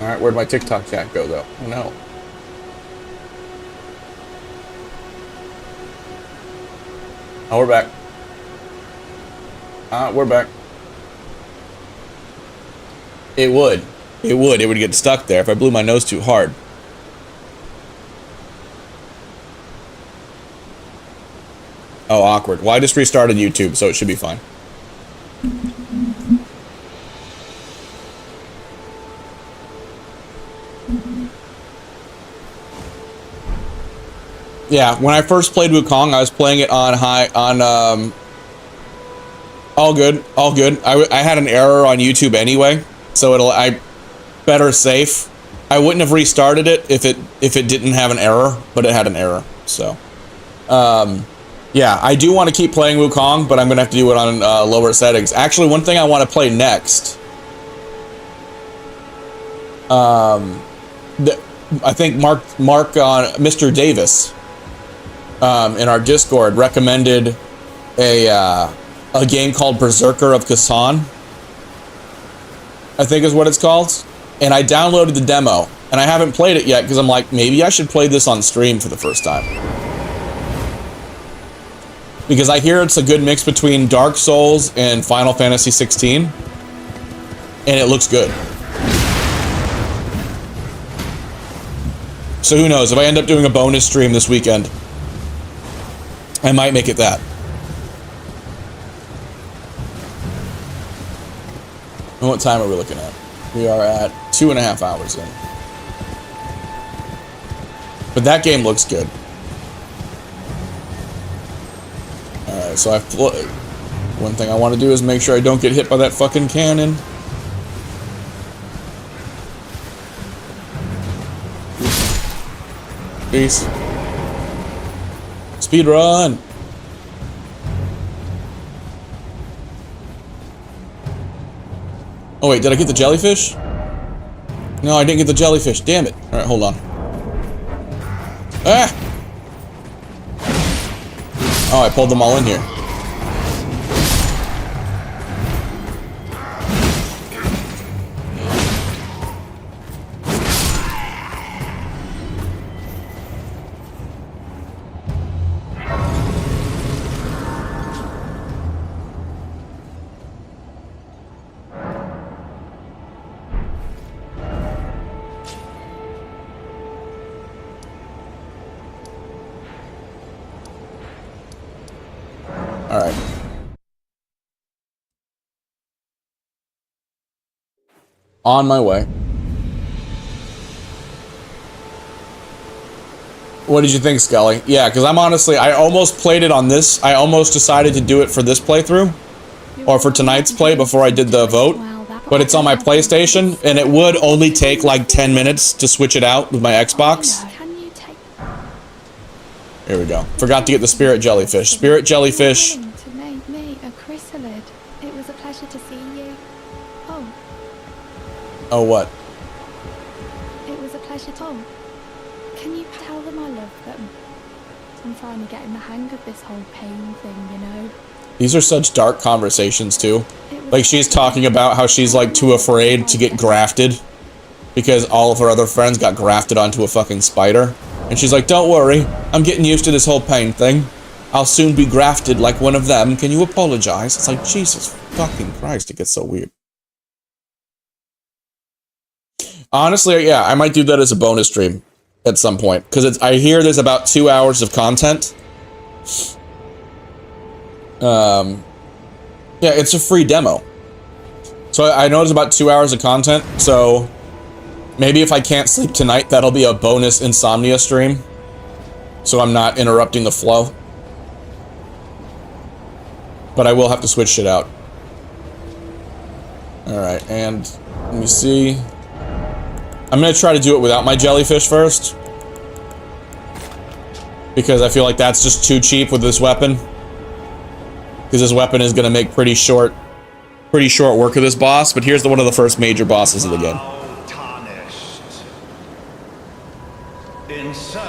Alright, where'd my TikTok chat go, though? Oh, no. Oh, we're back. We're back. It would. It would. It would get stuck there if I blew my nose too hard. Oh, awkward. Well, I just restarted YouTube, so it should be fine. Yeah, when I first played Wukong, I was playing it on all good, all good. I had an error on YouTube anyway, so better safe. I wouldn't have restarted it if it didn't have an error, but it had an error. So, yeah, I do want to keep playing Wukong, but I'm gonna have to do it on lower settings. Actually, one thing I want to play next. I think Mark on Mr. Davis. In our Discord recommended a game called Berserker of Kasan, I think is what it's called, and I downloaded the demo and I haven't played it yet because I'm like, maybe I should play this on stream for the first time, because I hear it's a good mix between Dark Souls and Final Fantasy 16, and it looks good. So who knows, if I end up doing a bonus stream this weekend, I might make it that. And what time are we looking at? We are at 2.5 hours in. But that game looks good. Alright, so one thing I want to do is make sure I don't get hit by that fucking cannon. Peace. Speed run. Oh wait, did I get the jellyfish? No, I didn't get the jellyfish. Damn it. All right, hold on. Ah! Oh, I pulled them all in here. Alright. On my way. What did you think, Scully? Yeah, because I almost played it on this. I almost decided to do it for this playthrough, or for tonight's play before I did the vote. But it's on my PlayStation, and it would only take like 10 minutes to switch it out with my Xbox. Here we go. Forgot to get the spirit jellyfish. Spirit jellyfish. To make me a chrysalid. It was a pleasure to see you. Oh. Oh, what? It was a pleasure to. Can you tell them I love them? I'm finally getting the hang of this whole pain thing, you know. These are such dark conversations too. Like, she's talking about how she's like too afraid to get grafted because all of her other friends got grafted onto a fucking spider. And she's like, don't worry, I'm getting used to this whole pain thing. I'll soon be grafted like one of them. Can you apologize? It's like, Jesus fucking Christ, it gets so weird. Honestly, yeah, I might do that as a bonus stream at some point. Because I hear there's about 2 hours of content. Yeah, it's a free demo. So I know there's about 2 hours of content, so maybe if I can't sleep tonight, that'll be a bonus insomnia stream. So I'm not interrupting the flow. But I will have to switch shit out. Alright, and let me see. I'm gonna try to do it without my jellyfish first. Because I feel like that's just too cheap with this weapon. Because this weapon is gonna make pretty short work of this boss, but here's one of the first major bosses of the game. In search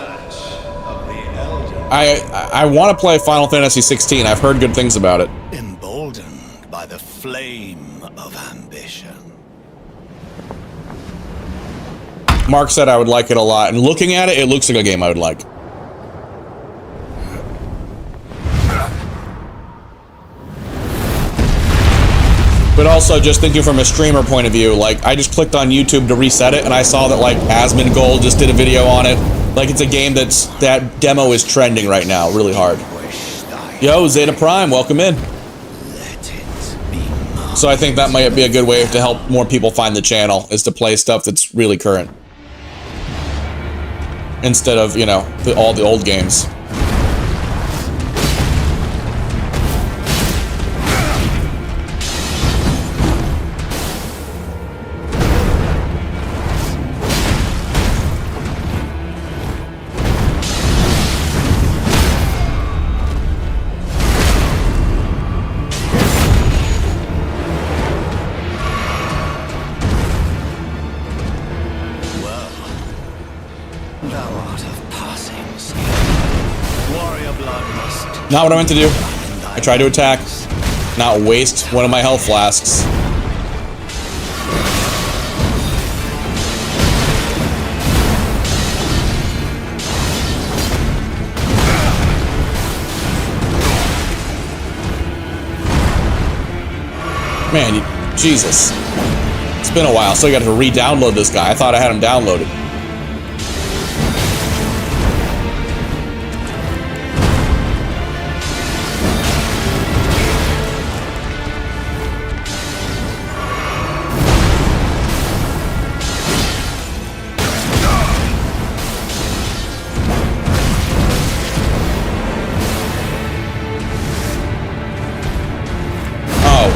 of the Elden. I want to play Final Fantasy 16. I've heard good things about it. Emboldened by the flame of ambition. Mark said I would like it a lot, and looking at it, it looks like a game I would like. But also, just thinking from a streamer point of view, like, I just clicked on YouTube to reset it, and I saw that, like, Asmongold just did a video on it. Like, it's a game that demo is trending right now, really hard. Yo, Zeta Prime, welcome in. So I think that might be a good way to help more people find the channel, is to play stuff that's really current. Instead of, you know, all the old games. Not what I meant to do. I tried to attack, not waste one of my health flasks. Man, Jesus. It's been a while, so I got to re-download this guy. I thought I had him downloaded.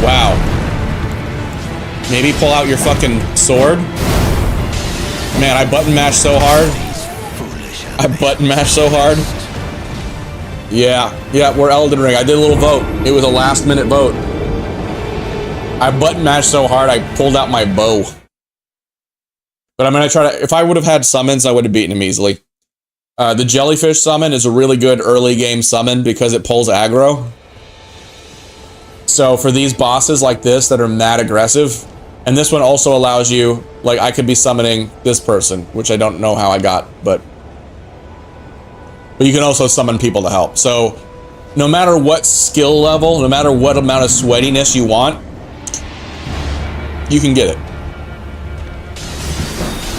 Wow. Maybe pull out your fucking sword? Man, I button mashed so hard. Yeah, we're Elden Ring. I did a little vote. It was a last minute vote. I button mashed so hard I pulled out my bow. But I'm gonna try to, if I would have had summons, I would have beaten him easily. The jellyfish summon is a really good early game summon because it pulls aggro. So for these bosses like this that are mad aggressive, and this one also allows you, like, I could be summoning this person, which I don't know how I got, but you can also summon people to help. So no matter what skill level, no matter what amount of sweatiness you want, you can get it.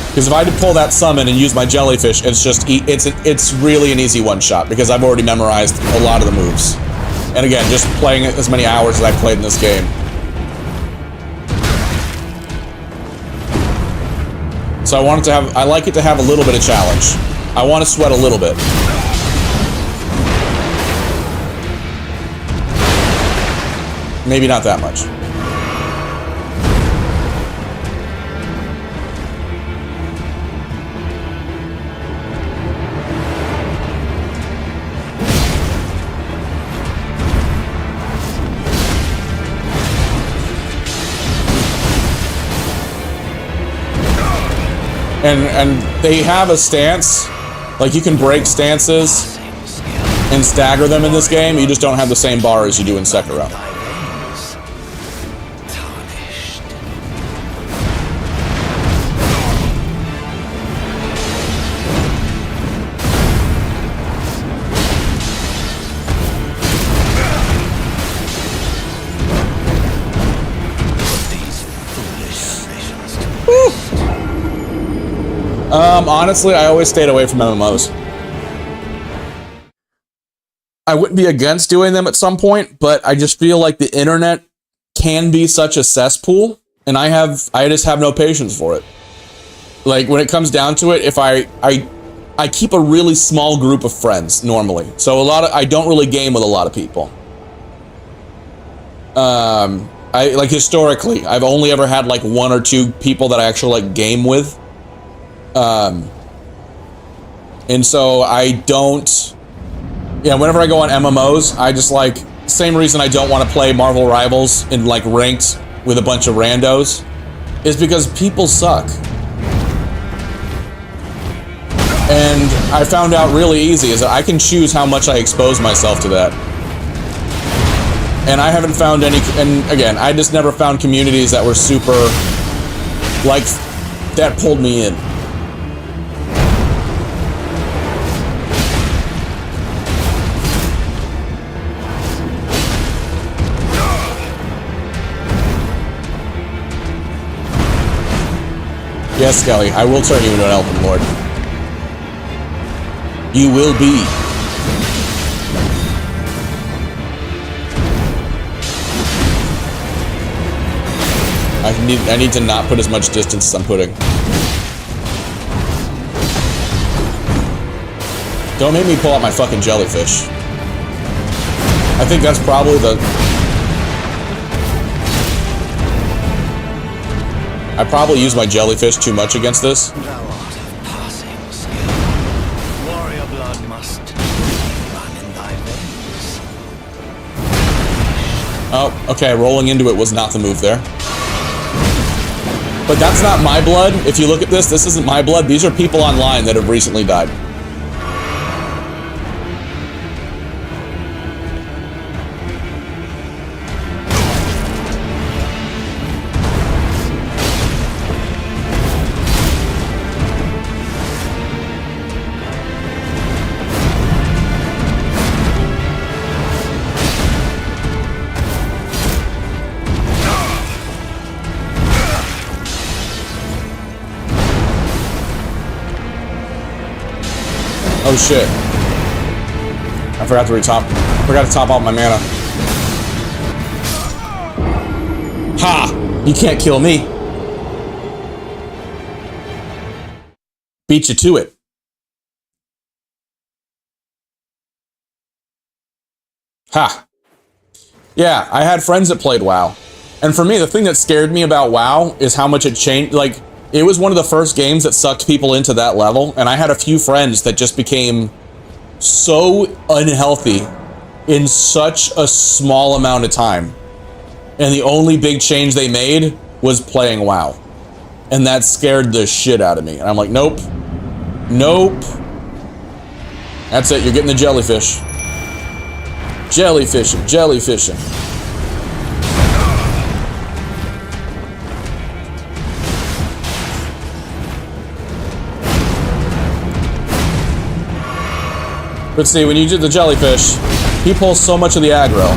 Because if I had to pull that summon and use my jellyfish, it's just, it's really an easy one shot because I've already memorized a lot of the moves. And again, just playing as many hours as I've played in this game. So I like it to have a little bit of challenge. I want to sweat a little bit. Maybe not that much. And they have a stance, like you can break stances and stagger them in this game. You just don't have the same bar as you do in Sekiro. Honestly, I always stayed away from MMOs. I wouldn't be against doing them at some point, but I just feel like the internet can be such a cesspool, and I just have no patience for it. Like, when it comes down to it, if I keep a really small group of friends normally, so I don't really game with a lot of people. Historically, I've only ever had like 1 or 2 people that I actually like game with. And so I don't, whenever I go on MMOs, I just like, same reason I don't want to play Marvel Rivals in like ranked with a bunch of randos, is because people suck. And I found out really easy is that I can choose how much I expose myself to that. And I haven't found any, and again, I just never found communities that were super, like, that pulled me in. Yes, Skelly, I will turn you into an Elden Lord. You will be. I need to not put as much distance as I'm putting. Don't make me pull out my fucking jellyfish. I think that's probably the... I probably use my jellyfish too much against this. Thou art of passing skill. Warrior blood must run in thy veins. Oh, okay, rolling into it was not the move there. But that's not my blood. If you look at this, this isn't my blood. These are people online that have recently died. Oh shit. I forgot to top off my mana. Ha! You can't kill me. Beat you to it. Ha! Yeah, I had friends that played WoW. And for me, the thing that scared me about WoW is how much it changed. Like, it was one of the first games that sucked people into that level, and I had a few friends that just became so unhealthy in such a small amount of time. And the only big change they made was playing WoW. And that scared the shit out of me. And I'm like, nope. Nope. That's it, you're getting the jellyfish. Jellyfishing, jellyfishing. But see, when you do the jellyfish, he pulls so much of the aggro.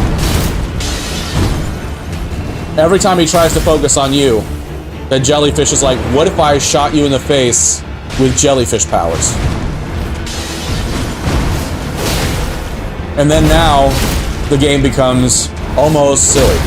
Every time he tries to focus on you, that jellyfish is like, what if I shot you in the face with jellyfish powers? And then now, the game becomes almost silly.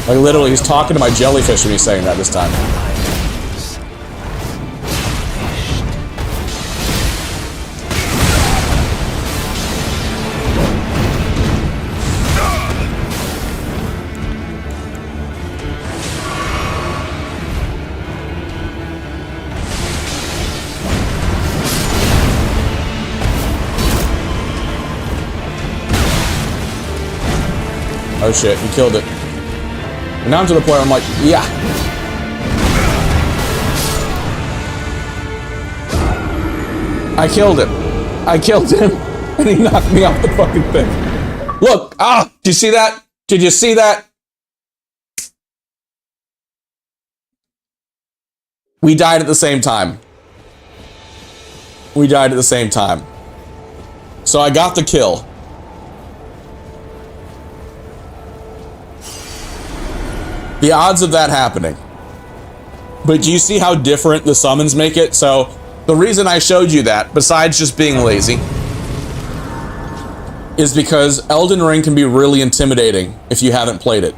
Like, literally, he's talking to my jellyfish when he's saying that this time. Oh shit, he killed it. And now I'm to the point where I'm like, yeah. I killed him. I killed him, and he knocked me off the fucking thing. Look, did you see that? Did you see that? We died at the same time. We died at the same time. So I got the kill. The odds of that happening. But do you see how different the summons make it? So the reason I showed you that, besides just being lazy, is because Elden Ring can be really intimidating if you haven't played it.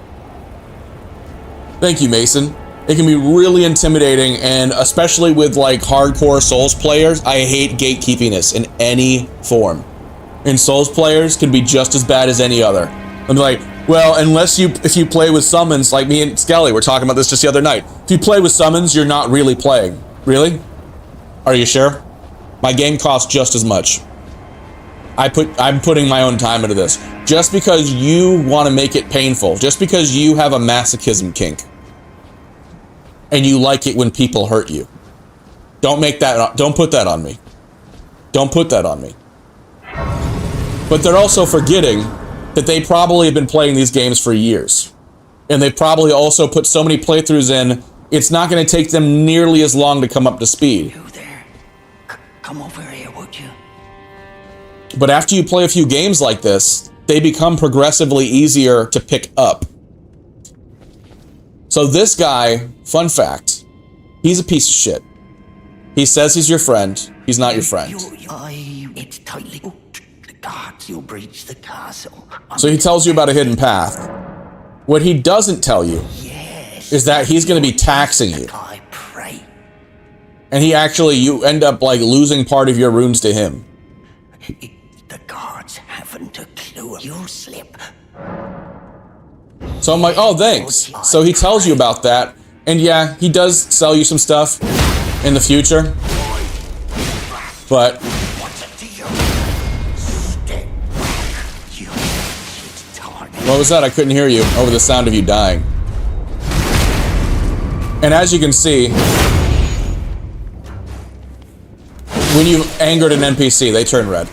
Thank you, Mason. It can be really intimidating, and especially with like hardcore Souls players, I hate gatekeepiness in any form. And Souls players can be just as bad as any other. I'm like, well, if you play with summons, like me and Skelly were talking about this just the other night. If you play with summons, you're not really playing. Really? Are you sure? My game costs just as much. I'm putting my own time into this. Just because you want to make it painful, just because you have a masochism kink, and you like it when people hurt you, don't put that on me. Don't put that on me. But they're also forgetting that they probably have been playing these games for years. And they probably also put so many playthroughs in it's not going to take them nearly as long to come up to speed. You there? Come over here, would you? But after you play a few games like this, they become progressively easier to pick up. So this guy, fun fact, he's a piece of shit. He says he's your friend. He's not your friend. It's tightly booked. The guards, you'll breach the castle. So he tells you about a hidden path. What he doesn't tell you is that he's going to be taxing you. I pray. And you end up like losing part of your runes to him. The guards haven't a clue. You'll slip. So I'm like, oh, thanks. So he tells you about that. And yeah, he does sell you some stuff in the future. But what was that? I couldn't hear you over the sound of you dying. And as you can see, when you've angered an NPC, they turn red.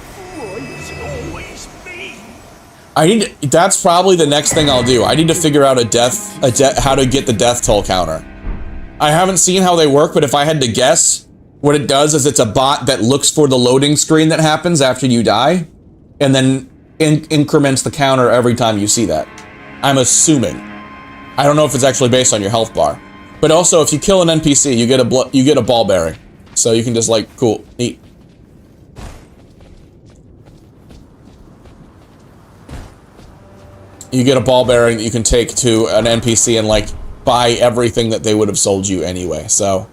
That's probably the next thing I'll do. I need to figure out how to get the death toll counter. I haven't seen how they work, but if I had to guess, what it does is it's a bot that looks for the loading screen that happens after you die, and then increments the counter every time you see that. I'm assuming. I don't know if it's actually based on your health bar. But also, if you kill an NPC, you get a ball bearing. So you can just like, cool, neat. You get a ball bearing that you can take to an NPC and like buy everything that they would have sold you anyway. So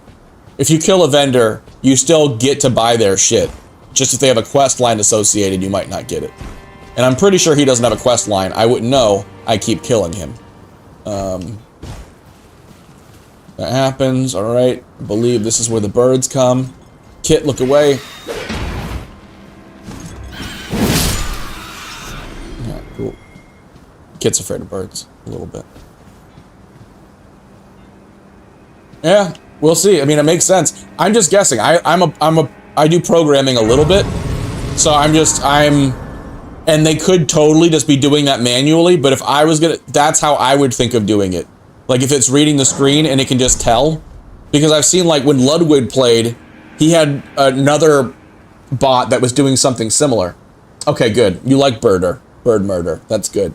if you kill a vendor, you still get to buy their shit. Just if they have a quest line associated, you might not get it. And I'm pretty sure he doesn't have a quest line. I wouldn't know. I keep killing him. That happens. All right. I believe this is where the birds come. Kit, look away. Yeah, cool. Kit's afraid of birds a little bit. Yeah, we'll see. I mean, it makes sense. I'm just guessing. I do programming a little bit, so and they could totally just be doing that manually. But if I was that's how I would think of doing it. Like if it's reading the screen and it can just tell, because I've seen like when Ludwig played, he had another bot that was doing something similar. Okay, good. You like bird murder. That's good.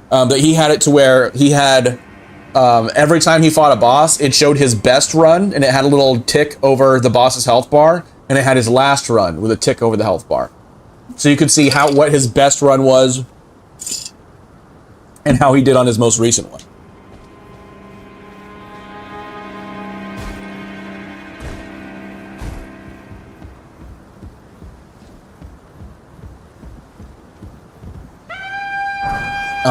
But he had it to where he had, every time he fought a boss, it showed his best run, and it had a little tick over the boss's health bar, and it had his last run with a tick over the health bar. So you could see what his best run was, and how he did on his most recent one.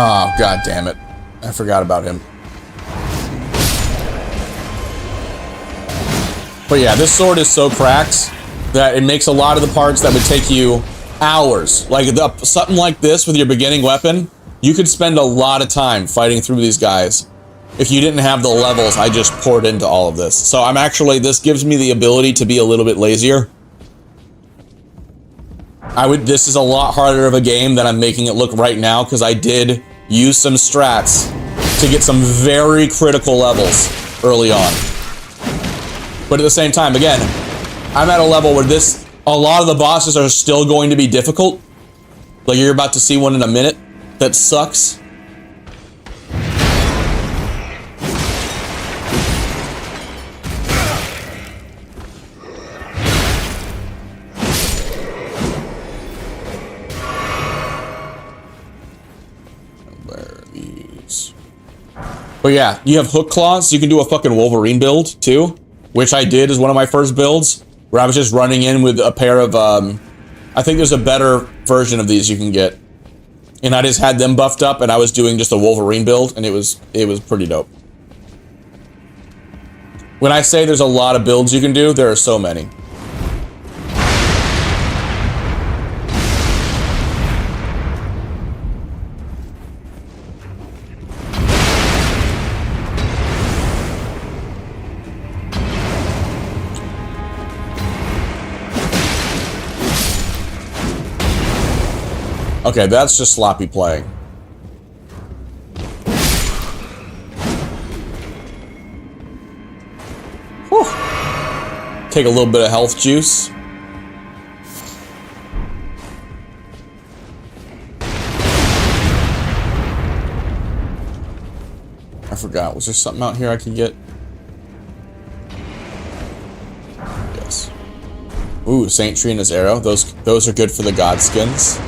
Oh, god damn it. I forgot about him. But yeah, this sword is so cracked that it makes a lot of the parts that would take you hours. Like something like this with your beginning weapon, you could spend a lot of time fighting through these guys if you didn't have the levels I just poured into all of this. So this gives me the ability to be a little bit lazier. This is a lot harder of a game than I'm making it look right now, because I did use some strats to get some very critical levels early on. But at the same time, again, I'm at a level where a lot of the bosses are still going to be difficult. Like you're about to see one in a minute that sucks. But yeah, you have hook claws, so you can do a fucking Wolverine build too, which I did as one of my first builds, where I was just running in with a pair of, I think there's a better version of these you can get. And I just had them buffed up, and I was doing just a Wolverine build, and it was pretty dope. When I say there's a lot of builds you can do, there are so many. Okay, that's just sloppy playing. take a little bit of health juice. I forgot. Was there something out here I could get? Yes. Ooh, Saint Trina's arrow. Those are good for the god skins.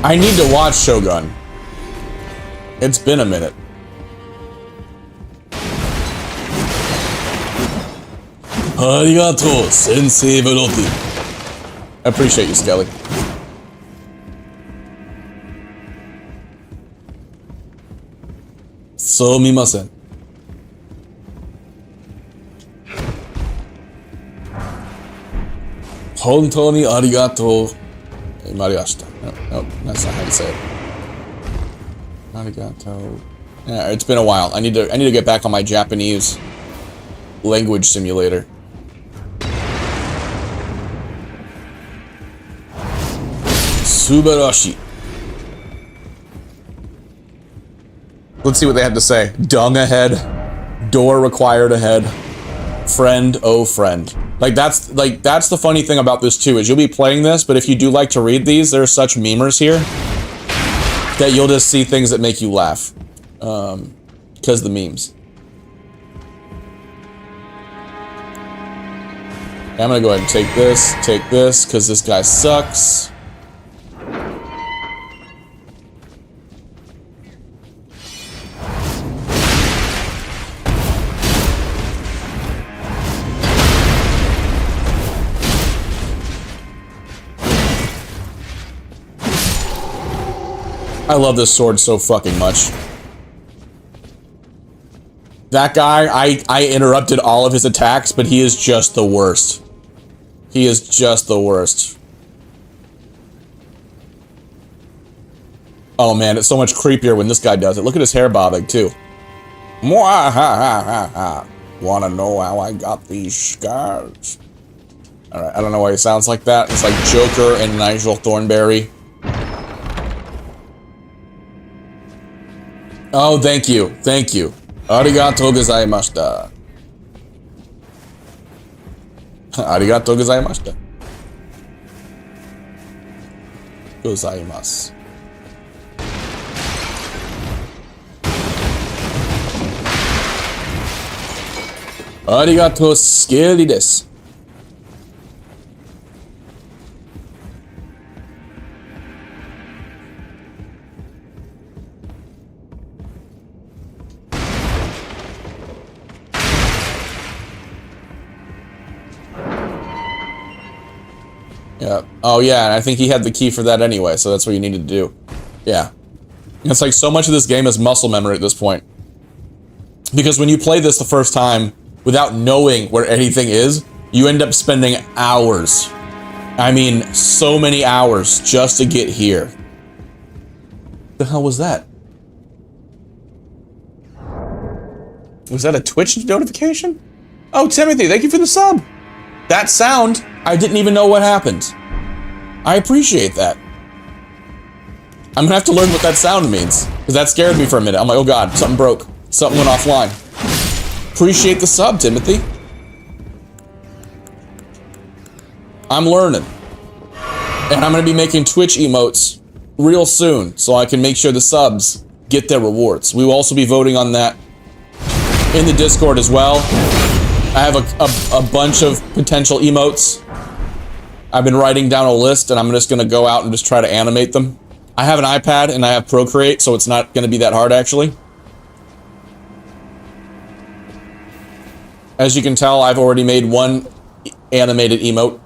I need to watch Shogun. It's been a minute. Arigato, Sensei Velotti. I appreciate you, Skelly. So mimasen. Hontou ni arigato. Mariashita. No, that's not how you say it. Arigato. Yeah, it's been a while. I need to get back on my Japanese language simulator. Subarashi. Let's see what they have to say. Dung ahead. Door required ahead. Friend, oh friend. Like that's the funny thing about this too, is you'll be playing this, but if you do like to read these, there are such memers here that you'll just see things that make you laugh. Because the memes. I'm gonna go ahead and take this, because this guy sucks. I love this sword so fucking much. That guy, I interrupted all of his attacks, but he is just the worst. He is just the worst. Oh man, it's so much creepier when this guy does it. Look at his hair bobbing too. Wanna know how I got these scars? Alright, I don't know why he sounds like that. It's like Joker and Nigel Thornberry. Oh, thank you. Thank you. Arigatou gozaimashita. Arigatou gozaimashita. Gozaimasu. Arigatou scaly desu. Yeah. Oh yeah, and I think he had the key for that anyway, so that's what you needed to do. Yeah. It's like so much of this game is muscle memory at this point. Because when you play this the first time, without knowing where anything is, you end up spending hours. I mean, so many hours just to get here. The hell was that? Was that a Twitch notification? Oh, Timothy, thank you for the sub. That sound, I didn't even know what happened. I appreciate that. I'm gonna have to learn what that sound means, because that scared me for a minute. I'm like, oh god, something broke. Something went offline. Appreciate the sub, Timothy. I'm learning. And I'm gonna be making Twitch emotes real soon, so I can make sure the subs get their rewards. We will also be voting on that in the Discord as well. I have a bunch of potential emotes. I've been writing down a list, and I'm just gonna go out and just try to animate them. I have an iPad and I have Procreate, so it's not gonna be that hard actually. As you can tell, I've already made one animated emote.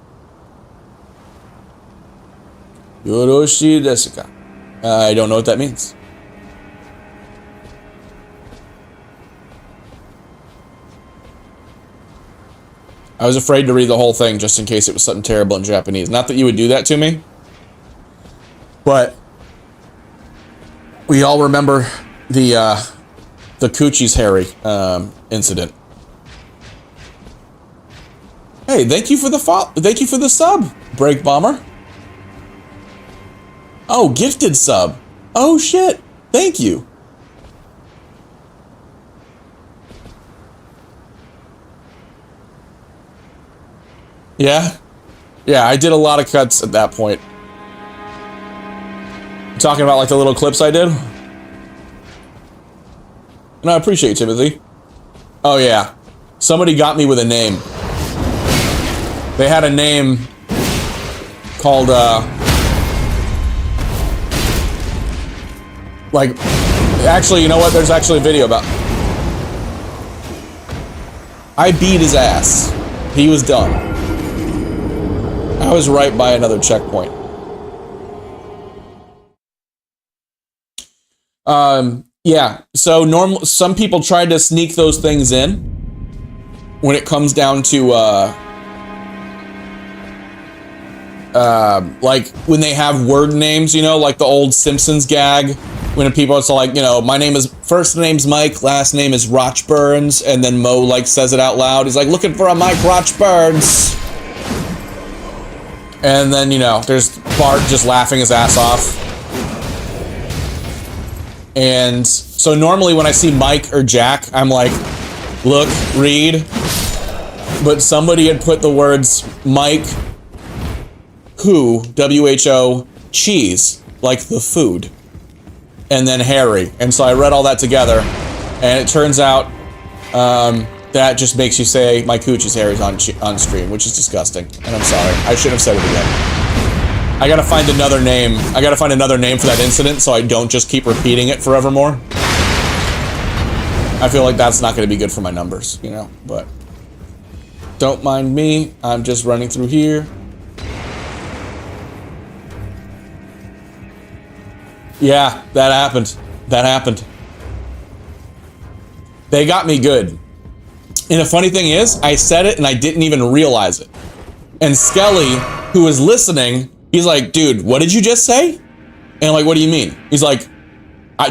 Yoroshi desu ka? I don't know what that means. I was afraid to read the whole thing just in case it was something terrible in Japanese. Not that you would do that to me, but we all remember the Coochie's Harry incident. Hey, thank you for the sub, Break Bomber. Oh, gifted sub. Oh shit, thank you. Yeah? Yeah, I did a lot of cuts at that point. You talking about like the little clips I did? And I appreciate you, Timothy. Oh yeah. Somebody got me with a name. They had a name called, like, actually, you know what? There's actually a video about... I beat his ass. He was done. I was right by another checkpoint. Yeah, so some people try to sneak those things in when it comes down to, like when they have word names, you know, like the old Simpsons gag, when people are like, you know, first name's Mike, last name is Roch Burns, and then Mo like says it out loud. He's like, looking for a Mike Roch Burns. And then, you know, there's Bart just laughing his ass off. And so normally when I see Mike or Jack, I'm like, look, read. But somebody had put the words Mike, who, W-H-O, cheese, like the food. And then Harry. And so I read all that together. And it turns out that just makes you say my coochie's Harry's on stream, which is disgusting. And I'm sorry. I shouldn't have said it again. I gotta find another name. I gotta find another name for that incident so I don't just keep repeating it forevermore. I feel like that's not gonna be good for my numbers, you know, but don't mind me. I'm just running through here. Yeah, that happened. That happened. They got me good. And the funny thing is, I said it and I didn't even realize it. And Skelly, who was listening, he's like, dude, what did you just say? And I'm like, what do you mean? He's like,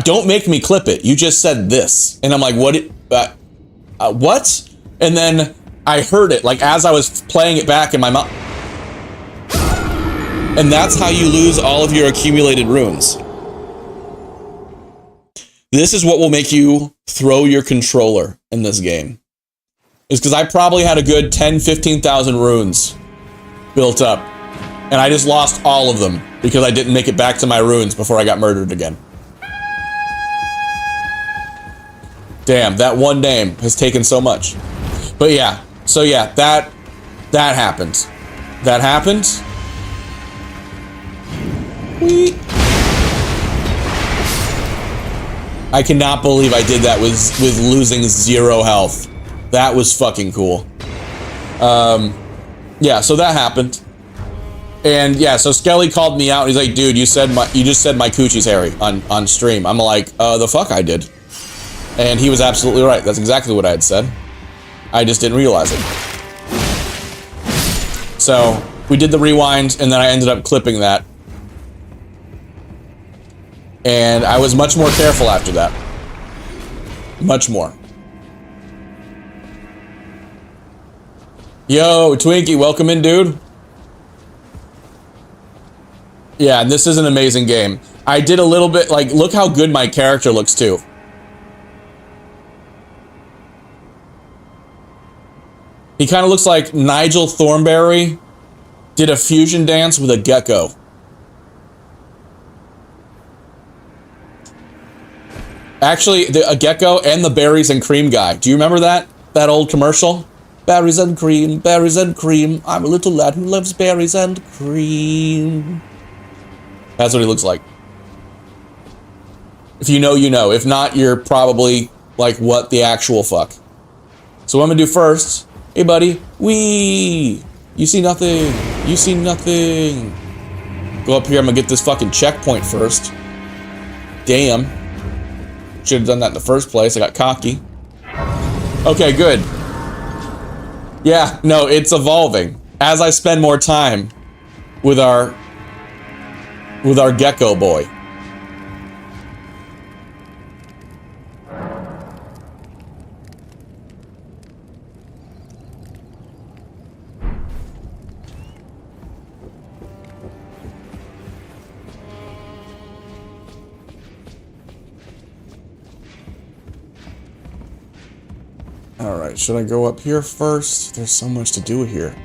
don't make me clip it. You just said this. And I'm like, what? What? And then I heard it, like, as I was playing it back in my mouth. And that's how you lose all of your accumulated runes. This is what will make you throw your controller in this game. Is because I probably had a good 10, 15,000 runes built up. And I just lost all of them because I didn't make it back to my runes before I got murdered again. Damn, that one name has taken so much. But yeah, so yeah, that happened. That happened. Whee. I cannot believe I did that with losing 0 health. That was fucking cool. Yeah, so that happened. And yeah, so Skelly called me out and he's like, dude, you just said my coochie's hairy on stream. I'm like, the fuck I did. And he was absolutely right. That's exactly what I had said. I just didn't realize it. So we did the rewind and then I ended up clipping that. And I was much more careful after that. Much more. Yo, Twinkie, welcome in, dude. Yeah, and this is an amazing game. I did a little bit, like, look how good my character looks, too. He kind of looks like Nigel Thornberry did a fusion dance with a gecko. Actually, a gecko and the berries and cream guy. Do you remember that? That old commercial? Berries and cream, berries and cream. I'm a little lad who loves berries and cream. That's what he looks like. If you know, you know. If not, you're probably like, what the actual fuck? So what I'm gonna do first, hey buddy, wee! You see nothing, you see nothing. Go up here, I'm gonna get this fucking checkpoint first. Damn. Should have done that in the first place, I got cocky. Okay, good. Yeah, no, it's evolving. As I spend more time with our gecko boy. Alright, should I go up here first? There's so much to do here.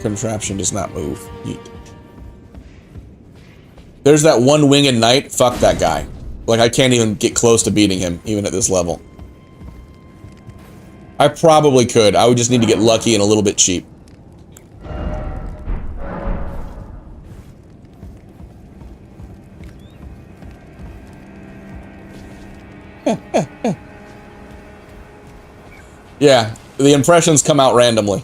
contraption does not move. Yeet. There's that one winged knight. Fuck that guy. Like, I can't even get close to beating him, even at this level. I probably could. I would just need to get lucky and a little bit cheap. Yeah, the impressions come out randomly.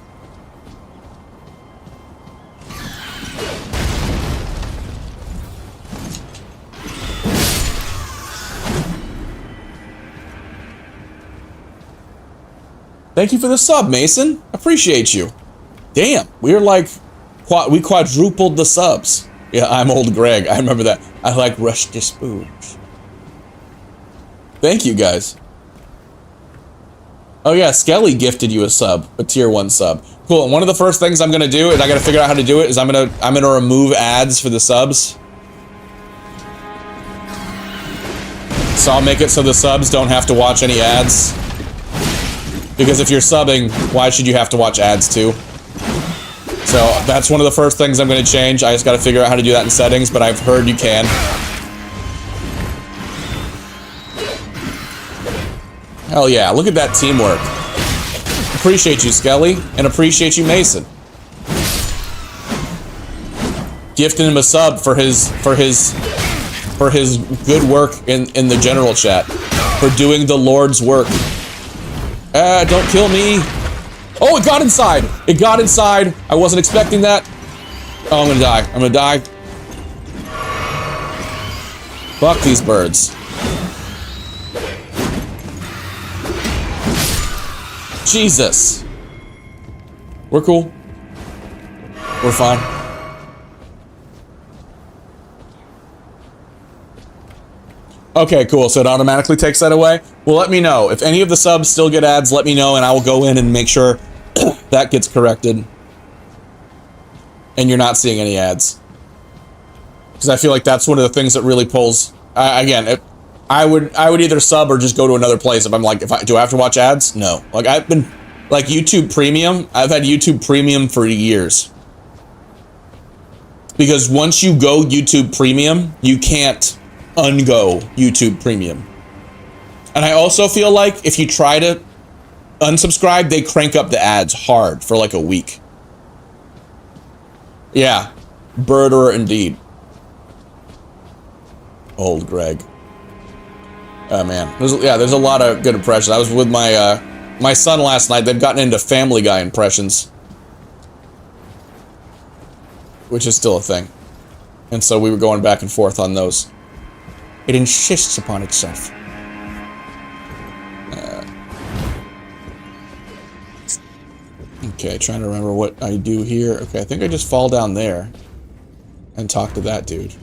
Thank you for the sub, Mason. Appreciate you. Damn, we're like, we quadrupled the subs. Yeah, I'm old Greg. I remember that. I like Rush to Spooge. Thank you, guys. Oh yeah, Skelly gifted you a sub, a tier 1 sub. Cool, and one of the first things I'm gonna do, and I gotta figure out how to do it, is I'm gonna remove ads for the subs. So I'll make it so the subs don't have to watch any ads. Because if you're subbing, why should you have to watch ads too? So that's one of the first things I'm gonna change. I just gotta figure out how to do that in settings, but I've heard you can. Hell yeah, look at that teamwork. Appreciate you, Skelly, and appreciate you, Mason. Gifting him a sub for his good work in the general chat. For doing the Lord's work. Don't kill me. Oh, it got inside. It got inside. I wasn't expecting that. Oh, I'm gonna die. I'm gonna die. Fuck these birds. Jesus. We're cool. We're fine. Okay, cool. So it automatically takes that away? Well, let me know. If any of the subs still get ads, let me know and I will go in and make sure that gets corrected. And you're not seeing any ads. Because I feel like that's one of the things that really pulls... again, I would either sub or just go to another place if I'm like, do I have to watch ads? No. Like, I've been, like, YouTube Premium, I've had YouTube Premium for years. Because once you go YouTube Premium, you can't ungo YouTube Premium. And I also feel like if you try to unsubscribe, they crank up the ads hard for like a week. Yeah. Birderer indeed. Old Greg. Oh man, there's a lot of good impressions. I was with my my son last night. They've gotten into Family Guy impressions, which is still a thing, and so we were going back and forth on those. It insists upon itself. Okay, trying to remember what I do here. Okay, I think I just fall down there and talk to that dude,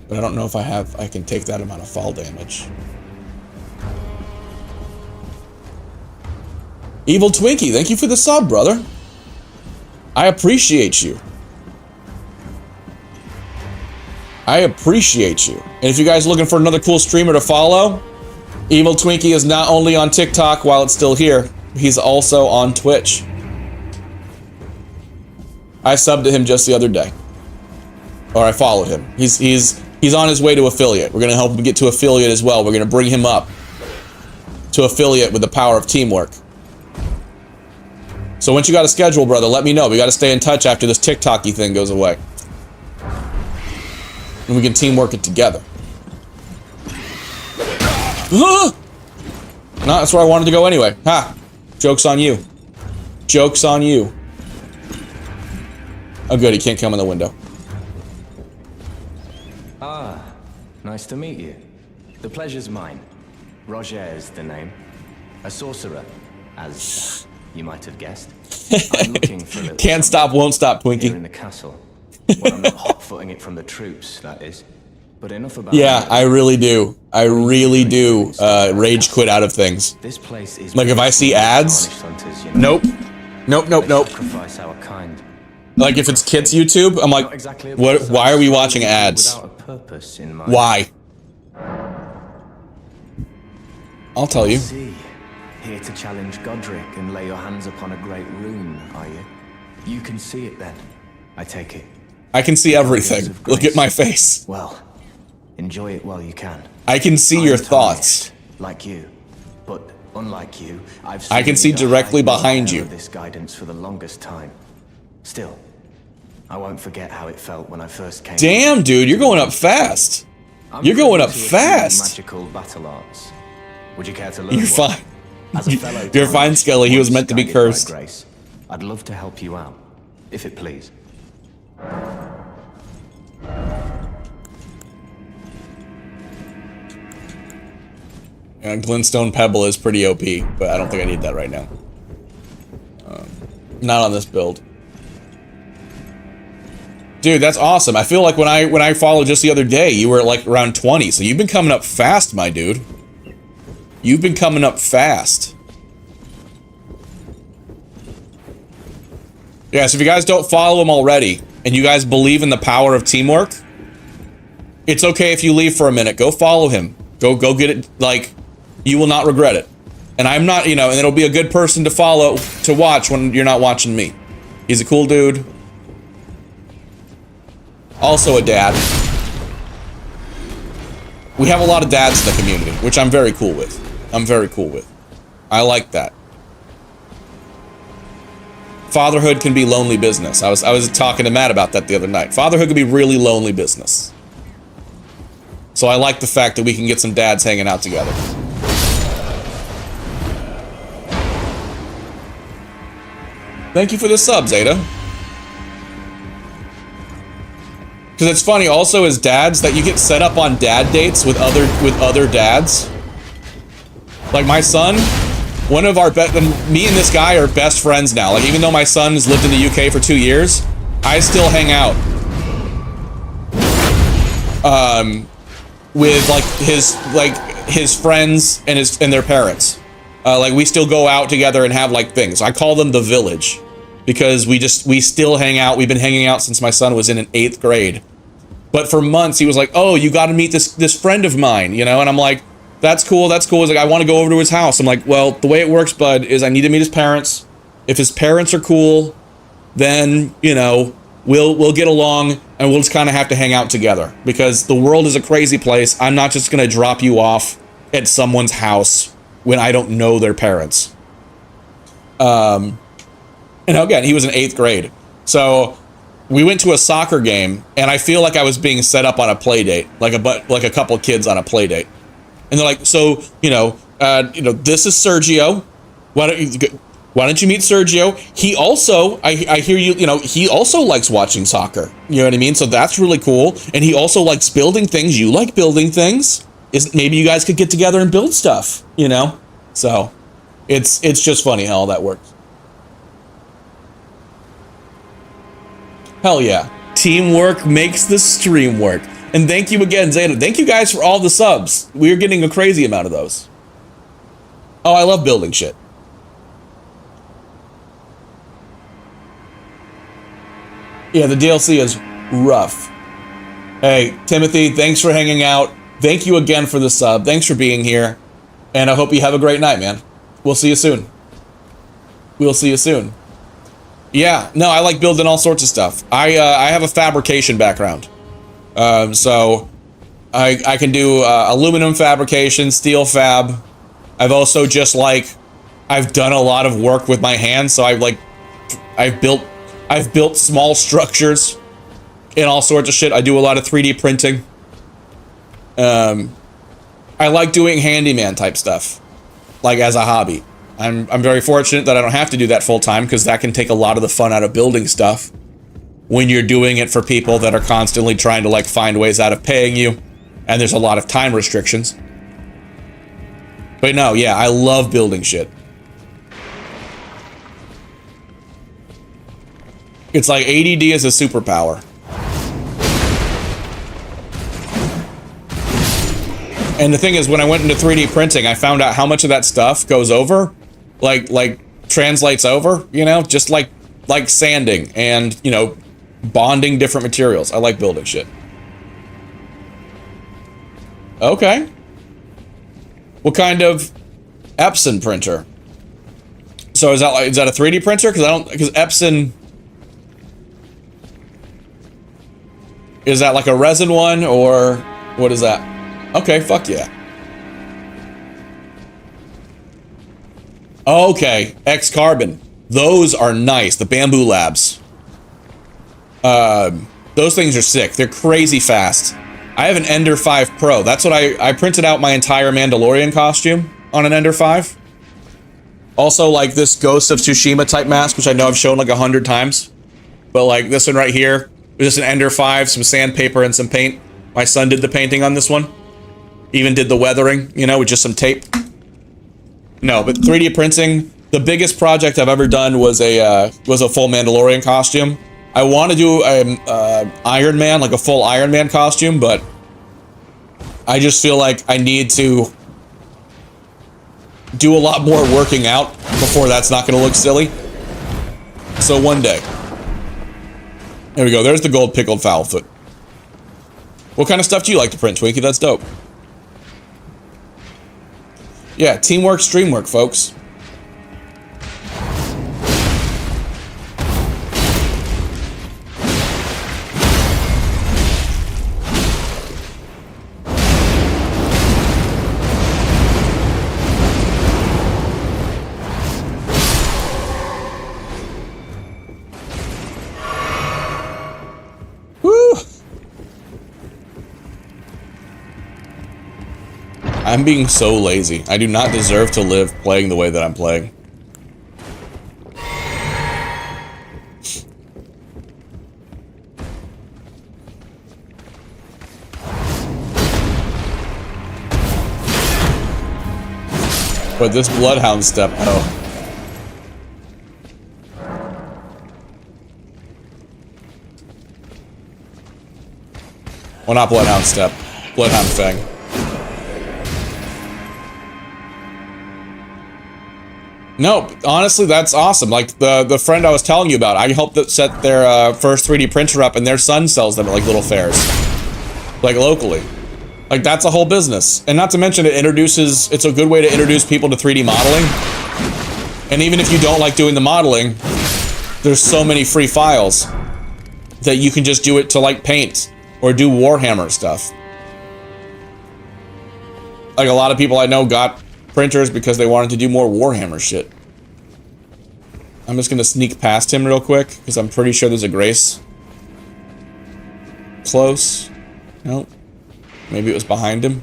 but I don't know if I can take that amount of fall damage. Evil Twinkie, thank you for the sub, brother. I appreciate you. I appreciate you. And if you guys are looking for another cool streamer to follow, Evil Twinkie is not only on TikTok while it's still here, he's also on Twitch. I subbed to him just the other day. Or I followed him. He's on his way to affiliate. We're gonna help him get to affiliate as well. We're gonna bring him up to affiliate with the power of teamwork. So once you got a schedule, brother, let me know. We got to stay in touch after this TikTok-y thing goes away. And we can teamwork it together. No, that's where I wanted to go anyway. Ha! Joke's on you. Joke's on you. Oh good, he can't come in the window. Ah, nice to meet you. The pleasure's mine. Roger is the name. A sorcerer, as you might have guessed. I'm looking for a little Can't stop, won't stop, here Twinkie. in the castle. When I'm not hot-footing it from the troops, that is. But enough about Yeah, that. I really do. I really do rage quit out of things. This place is Like if I see ads, hunters, you know. nope. Nope. Sacrifice our kind. Like if it's kids YouTube, I'm like, Not exactly a what? place Why are we I'd watching visit ads? without a purpose in mind. Why? I'll tell you. See, here to challenge Godric and lay your hands upon a great rune, are you? You can see it then. I take it. I can see everything. Look at my face. Well, enjoy it while you can. I can see your thoughts. Like you, but unlike you, I can see directly behind you. This guidance for the longest time. Still, I won't forget how it felt when I first came. Damn, dude, you're going up fast. You're going up fast. Magical battle arts. Would you care to learn? You're fine. As a fellow You're fine, Skelly. He was meant to be cursed. Grace, I'd love to help you out, if it please. And Glintstone Pebble is pretty OP, but I don't think I need that right now. Not on this build. Dude, that's awesome. I feel like when I followed just the other day, you were like around 20, so you've been coming up fast, my dude. You've been coming up fast. Yeah, so if you guys don't follow him already, and you guys believe in the power of teamwork, it's okay if you leave for a minute. Go follow him. Go get it, like, you will not regret it. And I'm not, you know, and it'll be a good person to follow, to watch when you're not watching me. He's a cool dude. Also a dad. We have a lot of dads in the community, which I'm very cool with. I'm very cool with. I like that. Fatherhood can be lonely business. I was talking to Matt about that the other night. Fatherhood can be really lonely business. So I like the fact that we can get some dads hanging out together. Thank you for the sub, Zeta. Because it's funny also as dads that you get set up on dad dates with other dads. Like my son, one of our me and this guy are best friends now. Like even though my son has lived in the UK for 2 years, I still hang out with his friends and their parents. Like we still go out together and have like things. I call them the village because we still hang out. We've been hanging out since my son was in an 8th grade. But for months he was like, "Oh, you got to meet this friend of mine," you know? And I'm like, "That's cool. That's cool." He's like, "I want to go over to his house." I'm like, "Well, the way it works, bud, is I need to meet his parents. If his parents are cool, then, you know, we'll get along and we'll just kind of have to hang out together because the world is a crazy place. I'm not just going to drop you off at someone's house when I don't know their parents." And again, he was in 8th grade. So we went to a soccer game and I feel like I was being set up on a play date, like a couple of kids on a play date. And they're like, "So, you know, this is Sergio. Why don't you meet Sergio? He also, I hear you know, he also likes watching soccer. You know what I mean? So that's really cool. And he also likes building things. You like building things. Maybe you guys could get together and build stuff, you know?" So it's just funny how all that works. Hell yeah. Teamwork makes the stream work. And thank you again, Zeta. Thank you guys for all the subs. We're getting a crazy amount of those. Oh, I love building shit. Yeah, the DLC is rough. Hey, Timothy, thanks for hanging out. Thank you again for the sub. Thanks for being here. And I hope you have a great night, man. We'll see you soon. We'll see you soon. Yeah, no, I like building all sorts of stuff. I have a fabrication background. So I can do aluminum fabrication, steel fab. I've also just I've done a lot of work with my hands, so I've built small structures and all sorts of shit. I do a lot of 3D printing. I like doing handyman type stuff, like as a hobby. I'm very fortunate that I don't have to do that full time because that can take a lot of the fun out of building stuff when you're doing it for people that are constantly trying to find ways out of paying you, and there's a lot of time restrictions. But no, yeah, I love building shit. It's like ADD is a superpower. And the thing is, when I went into 3D printing, I found out how much of that stuff goes over, like translates over, you know, just like sanding and, you know, bonding different materials. I like building shit. Okay. What kind of Epson printer? So is that a 3D printer? Because Epson. Is that like a resin one, or what is that? Okay, fuck yeah. Okay, X-Carbon. Those are nice, the Bamboo Labs. Those things are sick. They're crazy fast. I have an Ender 5 Pro. That's what I printed out my entire Mandalorian costume on an Ender 5. Also, like this Ghost of Tsushima type mask, which I know I've shown like 100 times. But like this one right here, just an Ender 5, some sandpaper and some paint. My son did the painting on this one. Even did the weathering, you know, with just some tape. No, but 3D printing, the biggest project I've ever done was a full Mandalorian costume. I want to do Iron Man, like a full Iron Man costume, but I just feel like I need to do a lot more working out before that's not going to look silly. So one day. There we go. There's the gold pickled fowl foot. What kind of stuff do you like to print, Twinkie? That's dope. Yeah, teamwork, streamwork, folks. Woo! I'm being so lazy. I do not deserve to live playing the way that I'm playing. But this Bloodhound step, oh. Well, not Bloodhound step. Bloodhound Fang. No, honestly, that's awesome. Like the friend I was telling you about, I helped set their first 3D printer up, and their son sells them at like little fairs, like locally. Like that's a whole business, and not to mention it's a good way to introduce people to 3D modeling. And even if you don't like doing the modeling, there's so many free files that you can just do it to like paint or do Warhammer stuff. Like a lot of people I know got printers because they wanted to do more Warhammer shit. I'm just gonna sneak past him real quick because I'm pretty sure there's a Grace. Close. Nope. Maybe it was behind him.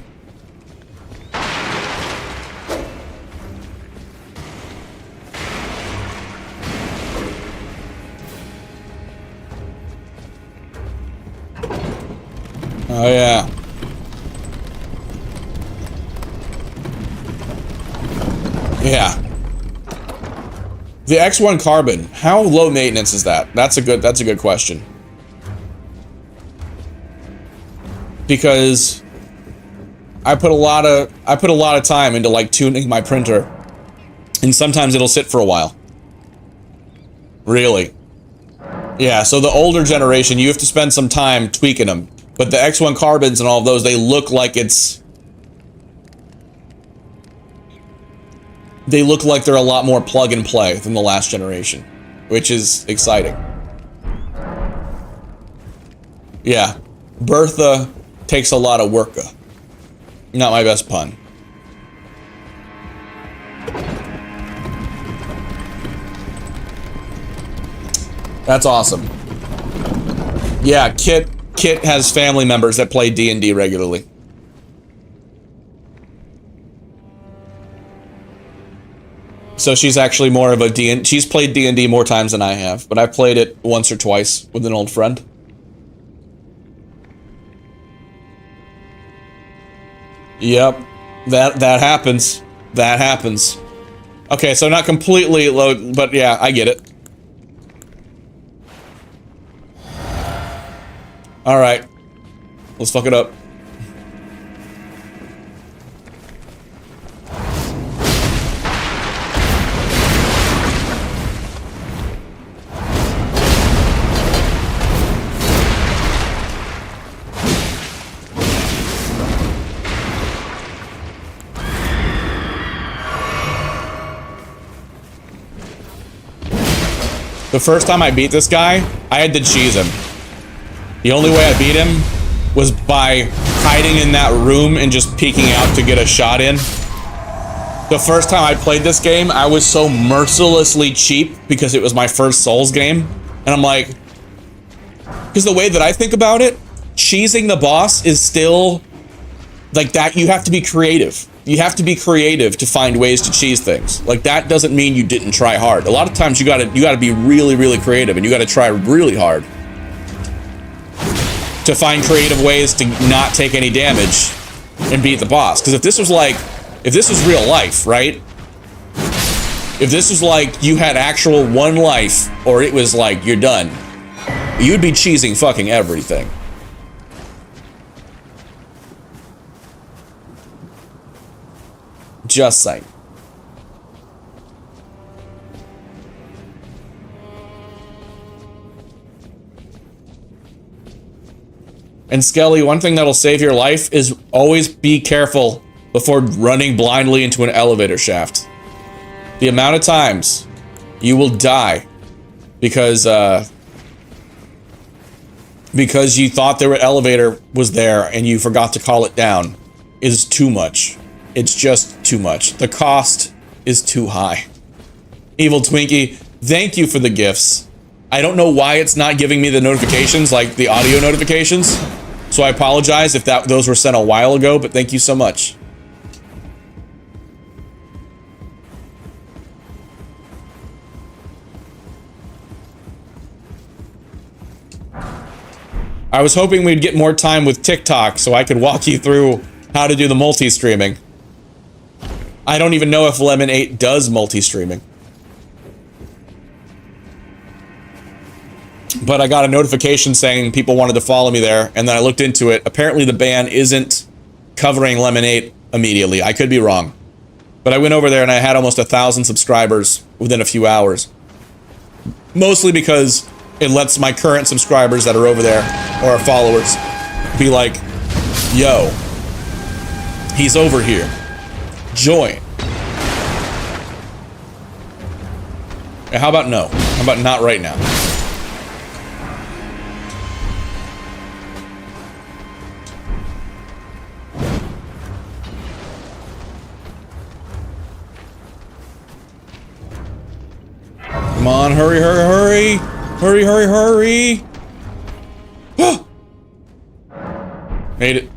Oh yeah. Yeah. The X1 Carbon, how low maintenance is that? That's a good question. Because I put a lot of time into like tuning my printer, and sometimes it'll sit for a while. Really? Yeah, so the older generation, you have to spend some time tweaking them. But the X1 Carbons and all of those, they look like they look like they're a lot more plug and play than the last generation, which is exciting. Yeah, Bertha takes a lot of work. Not my best pun. That's awesome. Yeah, Kit has family members that play D&D regularly. So she's actually more of a D&D. She's played D&D more times than I have, but I've played it once or twice with an old friend. Yep, that happens. That happens. Okay, so not completely low, but yeah, I get it. All right, let's fuck it up. The first time I beat this guy, I had to cheese him. The only way I beat him was by hiding in that room and just peeking out to get a shot in. The first time I played this game, I was so mercilessly cheap because it was my first Souls game. And I'm like, because the way that I think about it, cheesing the boss is still like that. You have to be creative. You have to be creative to find ways to cheese things. Like that doesn't mean you didn't try hard. A lot of times you gotta be really, really creative, and you gotta try really hard to find creative ways to not take any damage and beat the boss. Because if this was real life, right? If this was like you had actual one life, or it was like you're done, you'd be cheesing fucking everything. Just saying. And Skelly, one thing that'll save your life is always be careful before running blindly into an elevator shaft. The amount of times you will die because you thought the elevator was there and you forgot to call it down is too much. It's just too much. The cost is too high. Evil Twinkie, thank you for the gifts. I don't know why it's not giving me the notifications, like the audio notifications. So I apologize if those were sent a while ago, but thank you so much. I was hoping we'd get more time with TikTok so I could walk you through how to do the multi-streaming. I don't even know if Lemon 8 does multi-streaming. But I got a notification saying people wanted to follow me there, and then I looked into it. Apparently the ban isn't covering Lemon 8 immediately. I could be wrong. But I went over there and I had almost 1,000 subscribers within a few hours. Mostly because it lets my current subscribers that are over there, or our followers, be like, yo, he's over here. Join. And how about no? How about not right now? Come on, hurry, hurry, hurry! Hurry, hurry, hurry! Made it.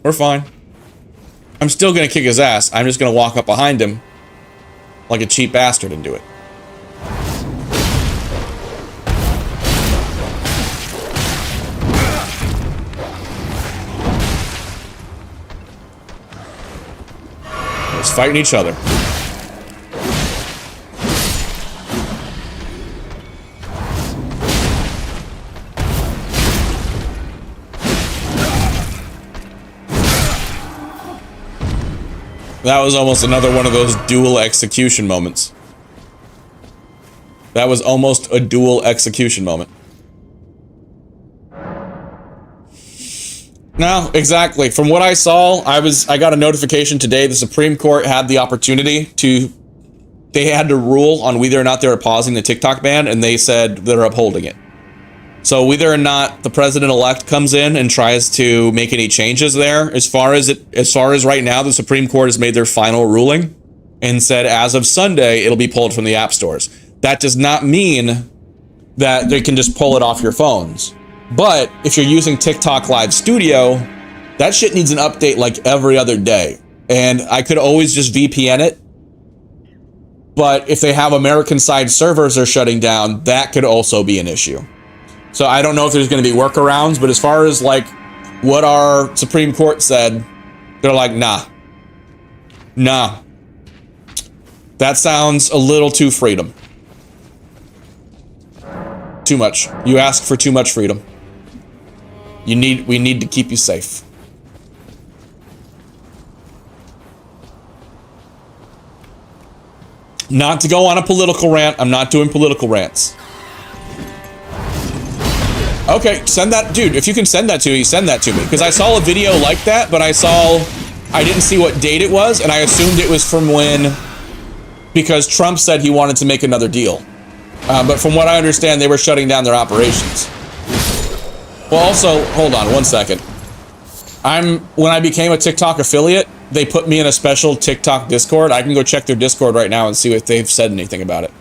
We're fine. I'm still gonna kick his ass. I'm just gonna walk up behind him like a cheap bastard and do it. Let's fighting each other. That was almost another one of those dual execution moments. That was almost a dual execution moment. No, exactly. From what I saw, I got a notification today. The Supreme Court had the opportunity to, they had to rule on whether or not they were pausing the TikTok ban, and they said they're upholding it. So whether or not the president-elect comes in and tries to make any changes there, as far as right now, the Supreme Court has made their final ruling and said as of Sunday, it'll be pulled from the app stores. That does not mean that they can just pull it off your phones. But if you're using TikTok Live Studio, that shit needs an update like every other day. And I could always just VPN it. But if they have American side servers are shutting down, that could also be an issue. So I don't know if there's going to be workarounds, but as far as like what our Supreme Court said, they're like, nah. That sounds a little too freedom. Too much. You ask for too much freedom. We need to keep you safe. Not to go on a political rant. I'm not doing political rants. Okay, send that, dude, if you can send that to me, send that to me. Because I saw a video like that, but I didn't see what date it was, and I assumed it was from when, because Trump said he wanted to make another deal. But from what I understand, they were shutting down their operations. Well, also, hold on one second. When I became a TikTok affiliate, they put me in a special TikTok Discord. I can go check their Discord right now and see if they've said anything about it.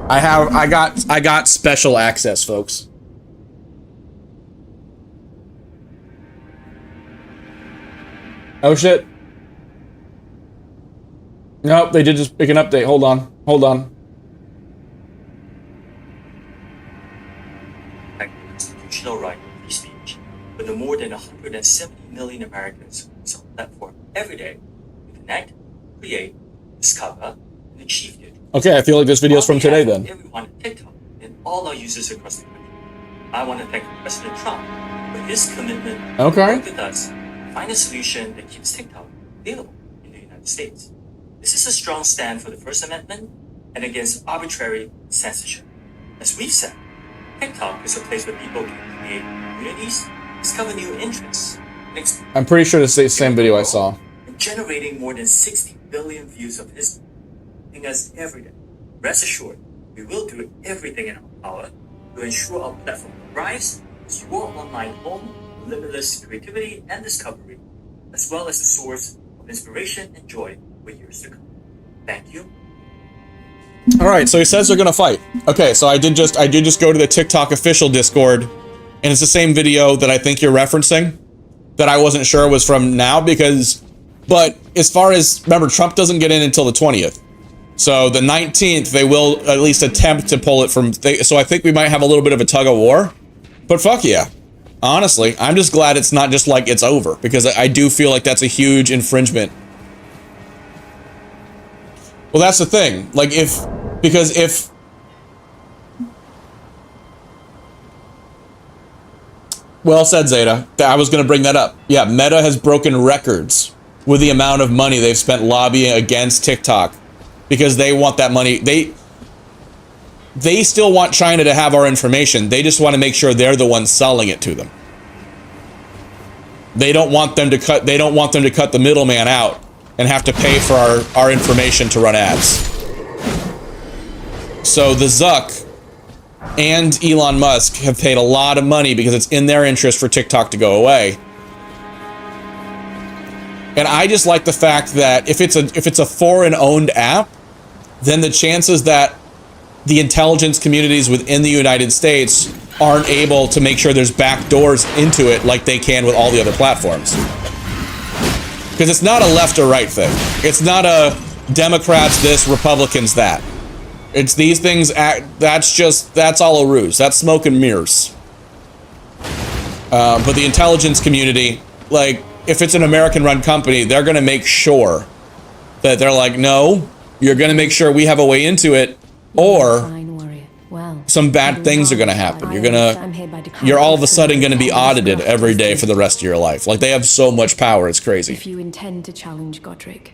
I got special access, folks. Oh shit. Nope, they did just pick an update. Hold on. Hold on. Constitutional right to free speech, but the more than 170 million Americans use our platform every day to connect, create, discover, and achieve their dreams. Okay, I feel like this video is from today then. Everyone at TikTok and all our users across the country. I want to thank President Trump for his commitment to work with us to find a solution that keeps TikTok available in the United States. This is a strong stand for the First Amendment and against arbitrary censorship. As we've said, TikTok is a place where people can create communities, discover new interests, and I'm pretty sure it's the same video I saw. And generating more than 60 billion views of his us every day. Rest assured, we will do everything in our power to ensure our platform thrives as your online home, limitless creativity and discovery, as well as the source of inspiration and joy for years to come. Thank you. All right, so he says they're gonna fight. Okay, so I did just go to the TikTok official Discord, and it's the same video that I think you're referencing, that I wasn't sure was from now but as far as, remember, Trump doesn't get in until the 20th. So the 19th, they will at least attempt to pull it from, so I think we might have a little bit of a tug of war, but fuck yeah. Honestly, I'm just glad it's not just like it's over, because I do feel like that's a huge infringement. Well, that's the thing, like because well said, Zeta. I was going to bring that up. Yeah, Meta has broken records with the amount of money they've spent lobbying against TikTok because they want that money. They still want China to have our information. They just want to make sure they're the ones selling it to them. They don't want them to cut the middleman out and have to pay for our information to run ads. So the Zuck and Elon Musk have paid a lot of money because it's in their interest for TikTok to go away. And I just like the fact that if it's a foreign-owned app, then the chances that the intelligence communities within the United States aren't able to make sure there's back doors into it like they can with all the other platforms. Because it's not a left or right thing. It's not a Democrats this, Republicans that. It's these things, that's all a ruse. That's smoke and mirrors. But the intelligence community, like, if it's an American-run company, they're going to make sure that they're like, no, you're going to make sure we have a way into it, or some bad things are going to happen. You're all of a sudden going to be audited every day for the rest of your life. Like, they have so much power, it's crazy. If you intend to challenge Godric,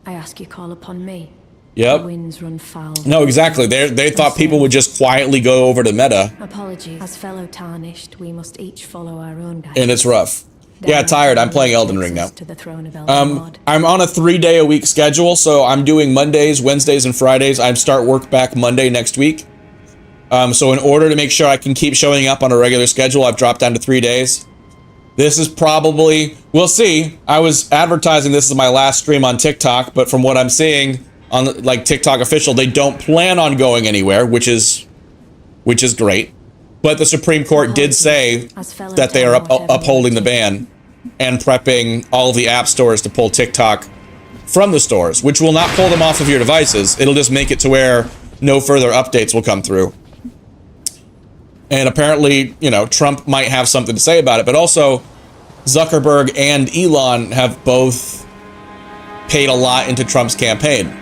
I ask you call upon me. Yep. The winds run foul. No, exactly. They thought people would just quietly go over to Meta. Apologies. As fellow tarnished, we must each follow our own guidance. And it's rough. Yeah, tired. I'm playing Elden Ring now. To the throne of Elden I'm on a 3-day-a-week schedule, so I'm doing Mondays, Wednesdays, and Fridays. I start work back Monday next week. So in order to make sure I can keep showing up on a regular schedule, I've dropped down to 3 days. This is probably, we'll see. I was advertising this as my last stream on TikTok, but from what I'm seeing on like TikTok official, they don't plan on going anywhere, which is great. But the Supreme Court did say that they are upholding the ban and prepping all of the app stores to pull TikTok from the stores, which will not pull them off of your devices. It'll just make it to where no further updates will come through. And apparently, you know, Trump might have something to say about it, but also Zuckerberg and Elon have both paid a lot into Trump's campaign.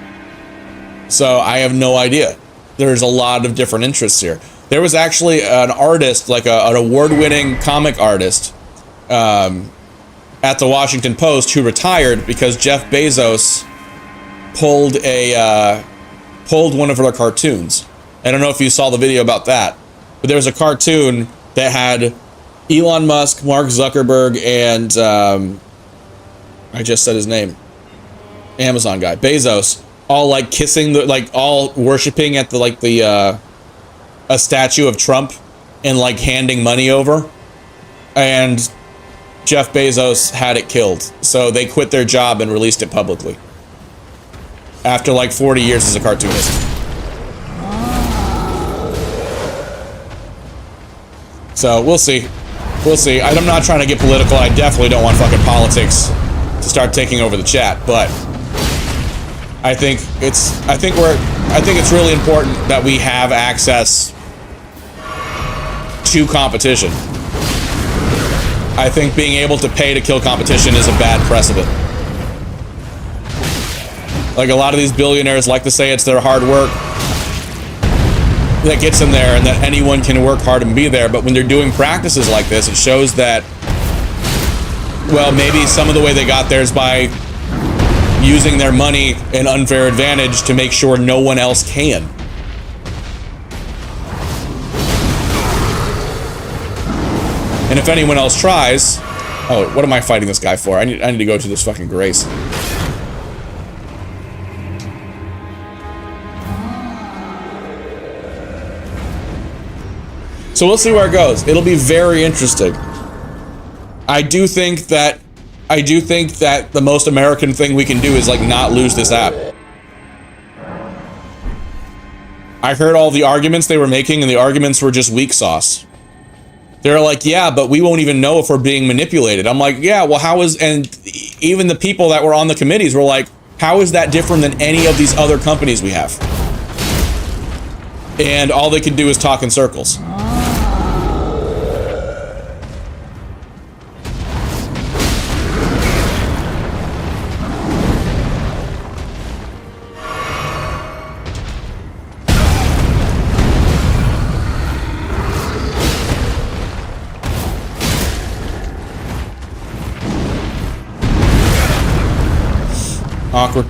So I have no idea. There's a lot of different interests here. There was actually an artist, like an award-winning comic artist, at the Washington Post who retired because Jeff Bezos pulled one of their cartoons. I don't know if you saw the video about that, but there was a cartoon that had Elon Musk, Mark Zuckerberg, and I just said his name, Amazon guy, Bezos, all like kissing the, like all worshiping at the, like the, a statue of Trump and like handing money over. And Jeff Bezos had it killed. So they quit their job and released it publicly. After like 40 years as a cartoonist. So we'll see. We'll see. I'm not trying to get political. I definitely don't want fucking politics to start taking over the chat, but I think it's really important that we have access to competition. I think being able to pay to kill competition is a bad precedent. Like, a lot of these billionaires like to say it's their hard work that gets them there and that anyone can work hard and be there, but when they're doing practices like this, it shows that, well, maybe some of the way they got there is by using their money in unfair advantage to make sure no one else can. And if anyone else tries... Oh, what am I fighting this guy for? I need to go to this fucking Grace. So we'll see where it goes. It'll be very interesting. I do think that the most American thing we can do is like not lose this app. I heard all the arguments they were making, and the arguments were just weak sauce. They're like, yeah, but we won't even know if we're being manipulated. I'm like, yeah, well, how is, and even the people that were on the committees were like, how is that different than any of these other companies we have? And all they can do is talk in circles. Awkward.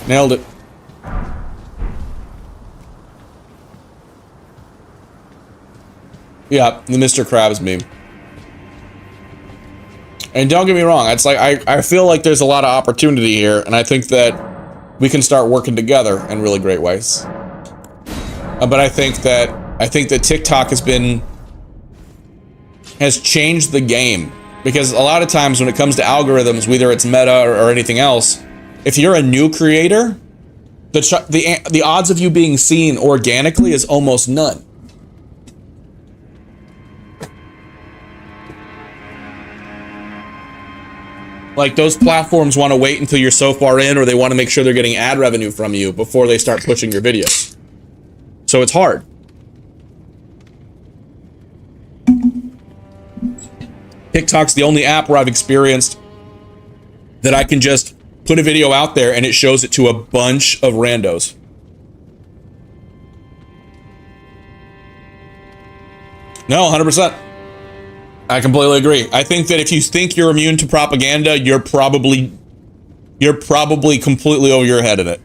Nailed it. Yeah, the Mr. Krabs meme. And don't get me wrong, it's like I feel like there's a lot of opportunity here, and I think that we can start working together in really great ways. But I think that TikTok has changed the game, because a lot of times when it comes to algorithms, whether it's Meta or anything else, if you're a new creator, the odds of you being seen organically is almost none. Like, those platforms want to wait until you're so far in, or they want to make sure they're getting ad revenue from you before they start pushing your videos. So it's hard. TikTok's the only app where I've experienced that I can just put a video out there and it shows it to a bunch of randos. No, 100%. I completely agree. I think that if you think you're immune to propaganda, you're probably completely over your head in it.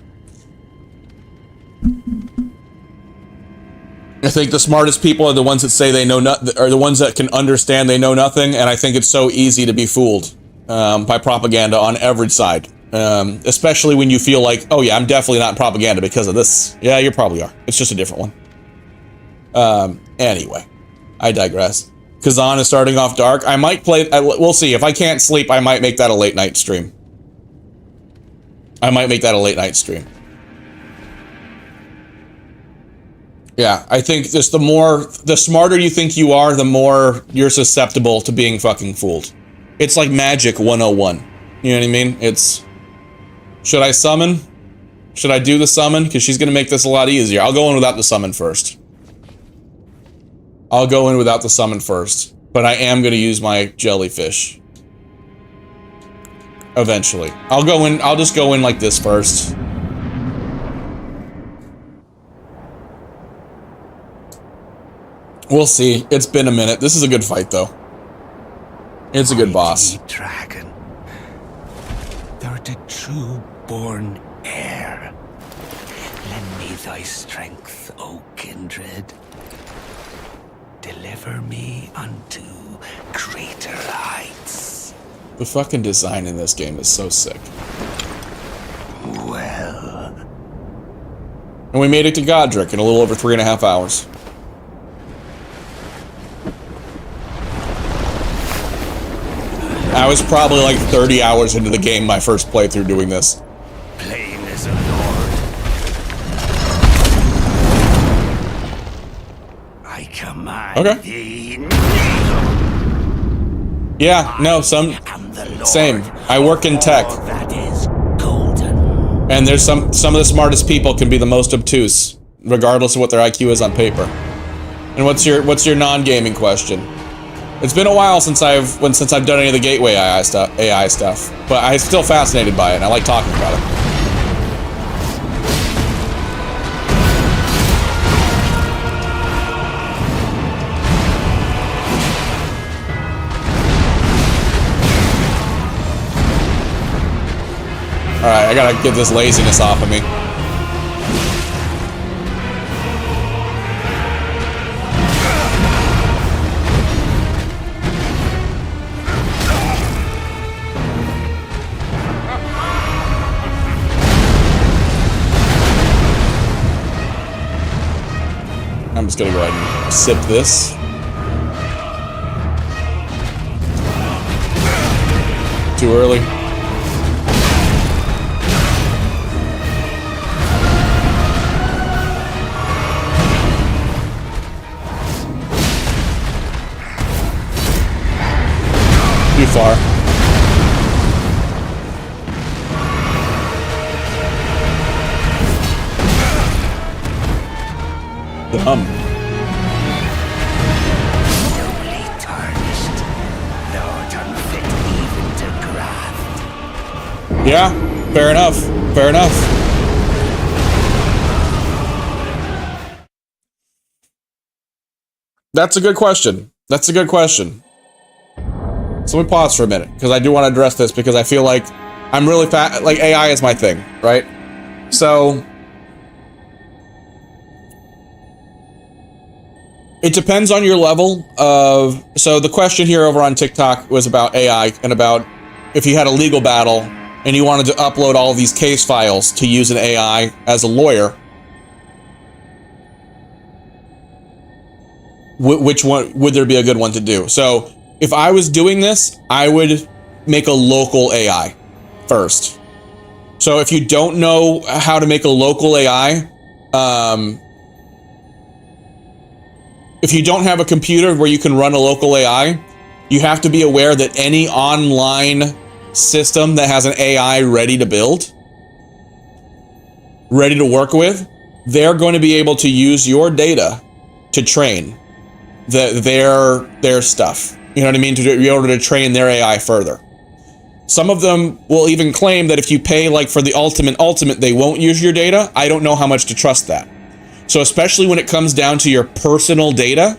I think the smartest people are the ones that say they know nothing, are the ones that can understand they know nothing, and I think it's so easy to be fooled by propaganda on every side. Especially when you feel like, oh yeah, I'm definitely not propaganda because of this. Yeah, you probably are. It's just a different one. Anyway, I digress. Kazan is starting off dark. I might play, we'll see. If I can't sleep, I might make that a late night stream. Yeah, I think just the smarter you think you are, the more you're susceptible to being fucking fooled. It's like Magic 101. You know what I mean? It's, should I summon? Should I do the summon? Because she's going to make this a lot easier. I'll go in without the summon first. But I am going to use my jellyfish. Eventually. I'll just go in like this first. We'll see. It's been a minute. This is a good fight, though. It's a good boss. Dragon, thou the true born heir. Lend me thy strength, O kindred. Deliver me unto greater heights. The fucking design in this game is so sick. Well. And we made it to Godric in a little over 3.5 hours. I was probably like 30 hours into the game my first playthrough doing this. Plain as a lord. I command thee. Yeah, no, same. I work in tech. That is golden. And there's some of the smartest people can be the most obtuse, regardless of what their IQ is on paper. And what's your non-gaming question? It's been a while since I've done any of the gateway AI stuff, but I'm still fascinated by it, and I like talking about it. Alright, I gotta get this laziness off of me. I'm just gonna go ahead and sip this. Too early. Too far. Dumb. Nobly tarnished, though unfit even to graft. Yeah, fair enough. Fair enough. That's a good question. That's a good question. So let me pause for a minute, because I do want to address this, because I feel like I'm really like AI is my thing, right? So it depends on your level of, so the question here over on TikTok was about AI and about if you had a legal battle and you wanted to upload all of these case files to use an AI as a lawyer, which one would there be a good one to do? So if I was doing this, I would make a local AI first. So if you don't know how to make a local AI, if you don't have a computer where you can run a local AI, you have to be aware that any online system that has an AI ready to build, ready to work with, they're going to be able to use your data to train their stuff. You know what I mean? To be able to train their AI further. Some of them will even claim that if you pay like for the ultimate, they won't use your data. I don't know how much to trust that. So especially when it comes down to your personal data,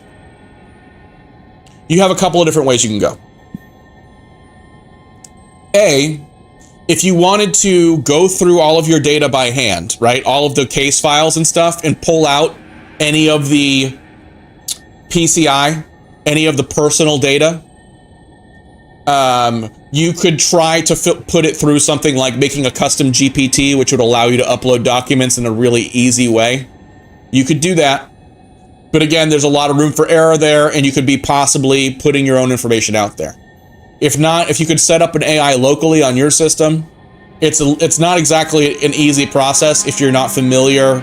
you have a couple of different ways you can go. A, if you wanted to go through all of your data by hand, right? All of the case files and stuff, and pull out any of the PCI, any of the personal data, you could try to put it through something like making a custom GPT, which would allow you to upload documents in a really easy way. You could do that. But again, there's a lot of room for error there, and you could be possibly putting your own information out there. If not, if you could set up an AI locally on your system, it's not exactly an easy process if you're not familiar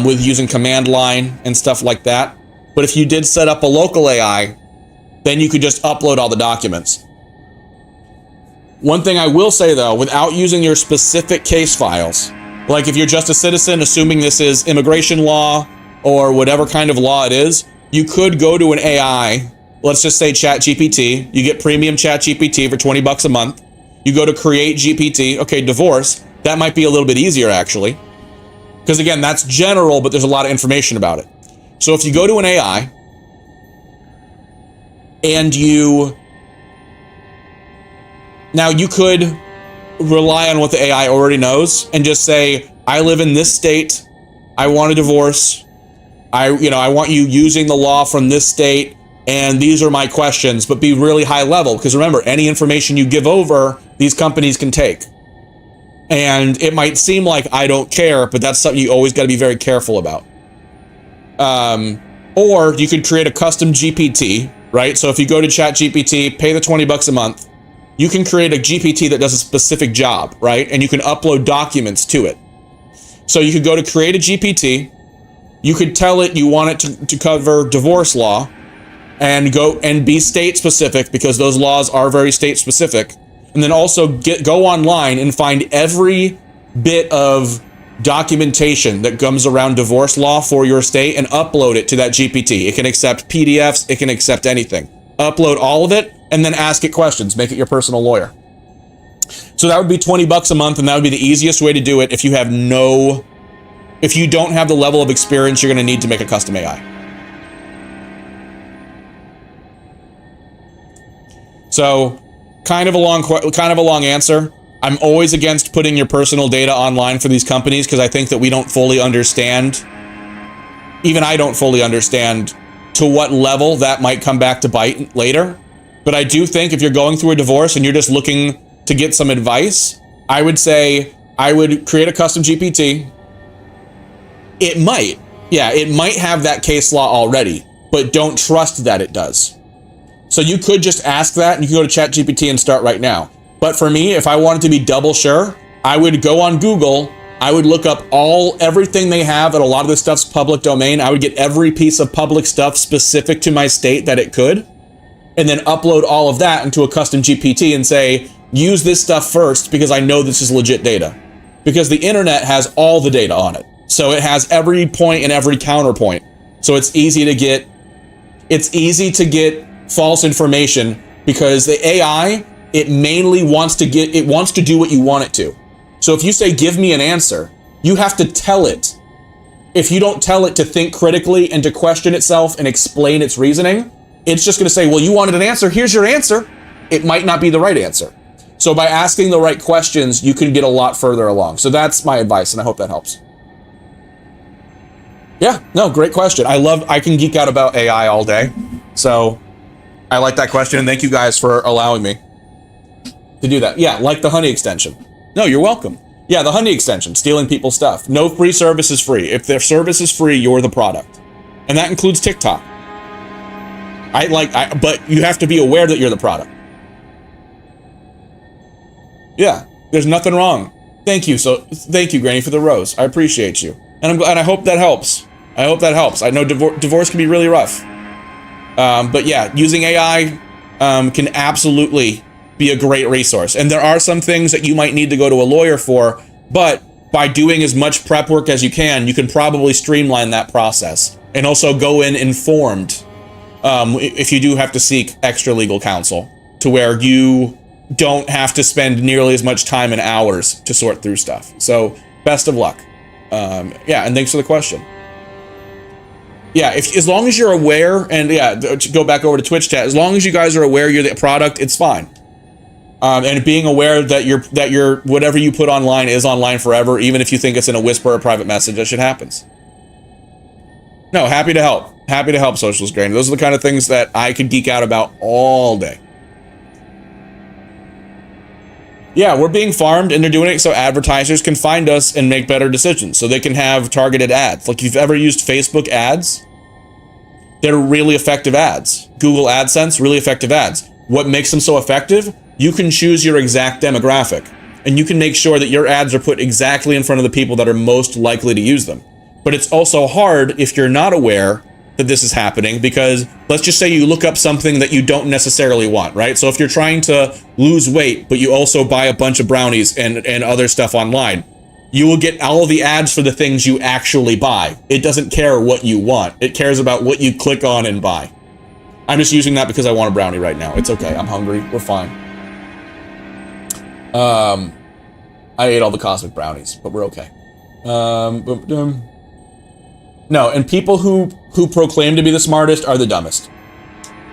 with using command line and stuff like that. But if you did set up a local AI, then you could just upload all the documents. One thing I will say though, without using your specific case files, like if you're just a citizen, assuming this is immigration law or whatever kind of law it is, you could go to an AI, let's just say ChatGPT, you get premium ChatGPT for 20 bucks a month. You go to create GPT, okay, divorce, that might be a little bit easier actually. Because again, that's general, but there's a lot of information about it. So if you go to an AI and now you could rely on what the AI already knows and just say, I live in this state, I want a divorce, I want you using the law from this state, and these are my questions, but be really high level, because remember, any information you give over, these companies can take. And it might seem like I don't care, but that's something you always got to be very careful about. Or you could create a custom GPT, right? So if you go to ChatGPT, pay the $20 a month, you can create a GPT that does a specific job, right? And you can upload documents to it. So you could go to create a GPT, you could tell it you want it to cover divorce law, and go and be state specific, because those laws are very state specific. And then also go online and find every bit of documentation that comes around divorce law for your state and upload it to that GPT. It can accept PDFs, it can accept anything. Upload all of it and then ask it questions. Make it your personal lawyer. So that would be $20 a month, and that would be the easiest way to do it if you don't have the level of experience you're going to need to make a custom AI. So, kind of a long answer. I'm always against putting your personal data online for these companies, because I think that we don't fully understand, even I don't fully understand to what level that might come back to bite later. But I do think if you're going through a divorce and you're just looking to get some advice, I would say I would create a custom GPT. It might have that case law already, but don't trust that it does. So you could just ask that, and you can go to ChatGPT and start right now. But for me, if I wanted to be double sure, I would go on Google, I would look up everything they have, and a lot of this stuff's public domain. I would get every piece of public stuff specific to my state that it could, and then upload all of that into a custom GPT and say, use this stuff first, because I know this is legit data. Because the internet has all the data on it. So it has every point and every counterpoint. So it's easy to get false information, because the AI, it mainly wants to do what you want it to. So if you say, give me an answer, you have to tell it. If you don't tell it to think critically and to question itself and explain its reasoning, it's just going to say, well, you wanted an answer, here's your answer. It might not be the right answer. So by asking the right questions, you can get a lot further along. So that's my advice, and I hope that helps. Yeah, no, great question. I can geek out about AI all day. So I like that question, and thank you guys for allowing me to do that. Yeah, like the honey extension. No, you're welcome. Yeah, the honey extension, stealing people's stuff. No free service is free. If their service is free, you're the product. And that includes TikTok. But you have to be aware that you're the product. Yeah, there's nothing wrong. Thank you, Granny, for the rose. I appreciate you. And I hope that helps. I know divorce can be really rough. But yeah, using AI can absolutely be a great resource. And there are some things that you might need to go to a lawyer for, but by doing as much prep work as you can probably streamline that process. And also go in informed if you do have to seek extra legal counsel, to where you don't have to spend nearly as much time and hours to sort through stuff. So best of luck. Yeah, and thanks for the question. Yeah, as long as you're aware, and yeah, to go back over to Twitch chat, as long as you guys are aware you're the product, it's fine. And being aware that your whatever you put online is online forever, even if you think it's in a whisper or private message, that shit happens. No, happy to help. Happy to help, Socialist Granny. Those are the kind of things that I could geek out about all day. Yeah, we're being farmed, and they're doing it so advertisers can find us and make better decisions, so they can have targeted ads. Like, if you've ever used Facebook ads, they're really effective ads. Google AdSense, really effective ads. What makes them so effective? You can choose your exact demographic, and you can make sure that your ads are put exactly in front of the people that are most likely to use them. But it's also hard if you're not aware that this is happening, because let's just say you look up something that you don't necessarily want, right? So if you're trying to lose weight, but you also buy a bunch of brownies and other stuff online, you will get all the ads for the things you actually buy. It doesn't care what you want. It cares about what you click on and buy. I'm just using that because I want a brownie right now. It's okay. I'm hungry. We're fine. I ate all the cosmic brownies, but we're okay. No, and people who proclaim to be the smartest are the dumbest.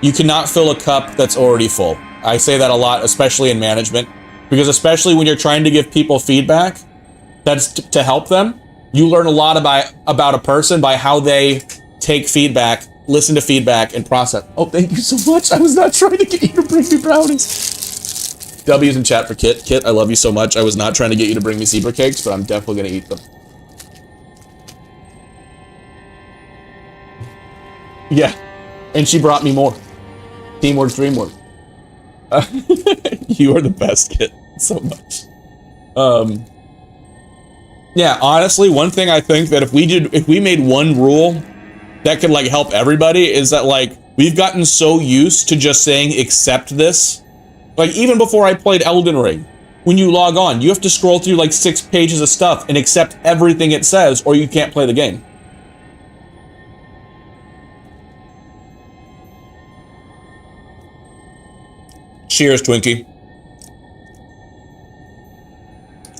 You cannot fill a cup that's already full. I say that a lot, especially in management, because especially when you're trying to give people feedback, that's to help them. You learn a lot about a person by how they take feedback, listen to feedback, and process. Oh, thank you so much. I was not trying to get you to bring me brownies. W's in chat for Kit. Kit, I love you so much. I was not trying to get you to bring me zebra cakes, but I'm definitely going to eat them. Yeah, and she brought me more. Teamwork, dreamwork. You are the best, Kit. So much. Yeah, honestly, one thing I think that if we made one rule that could like help everybody is that like we've gotten so used to just saying accept this. Like even before I played Elden Ring, when you log on, you have to scroll through like 6 pages of stuff and accept everything it says or you can't play the game. Cheers, Twinkie.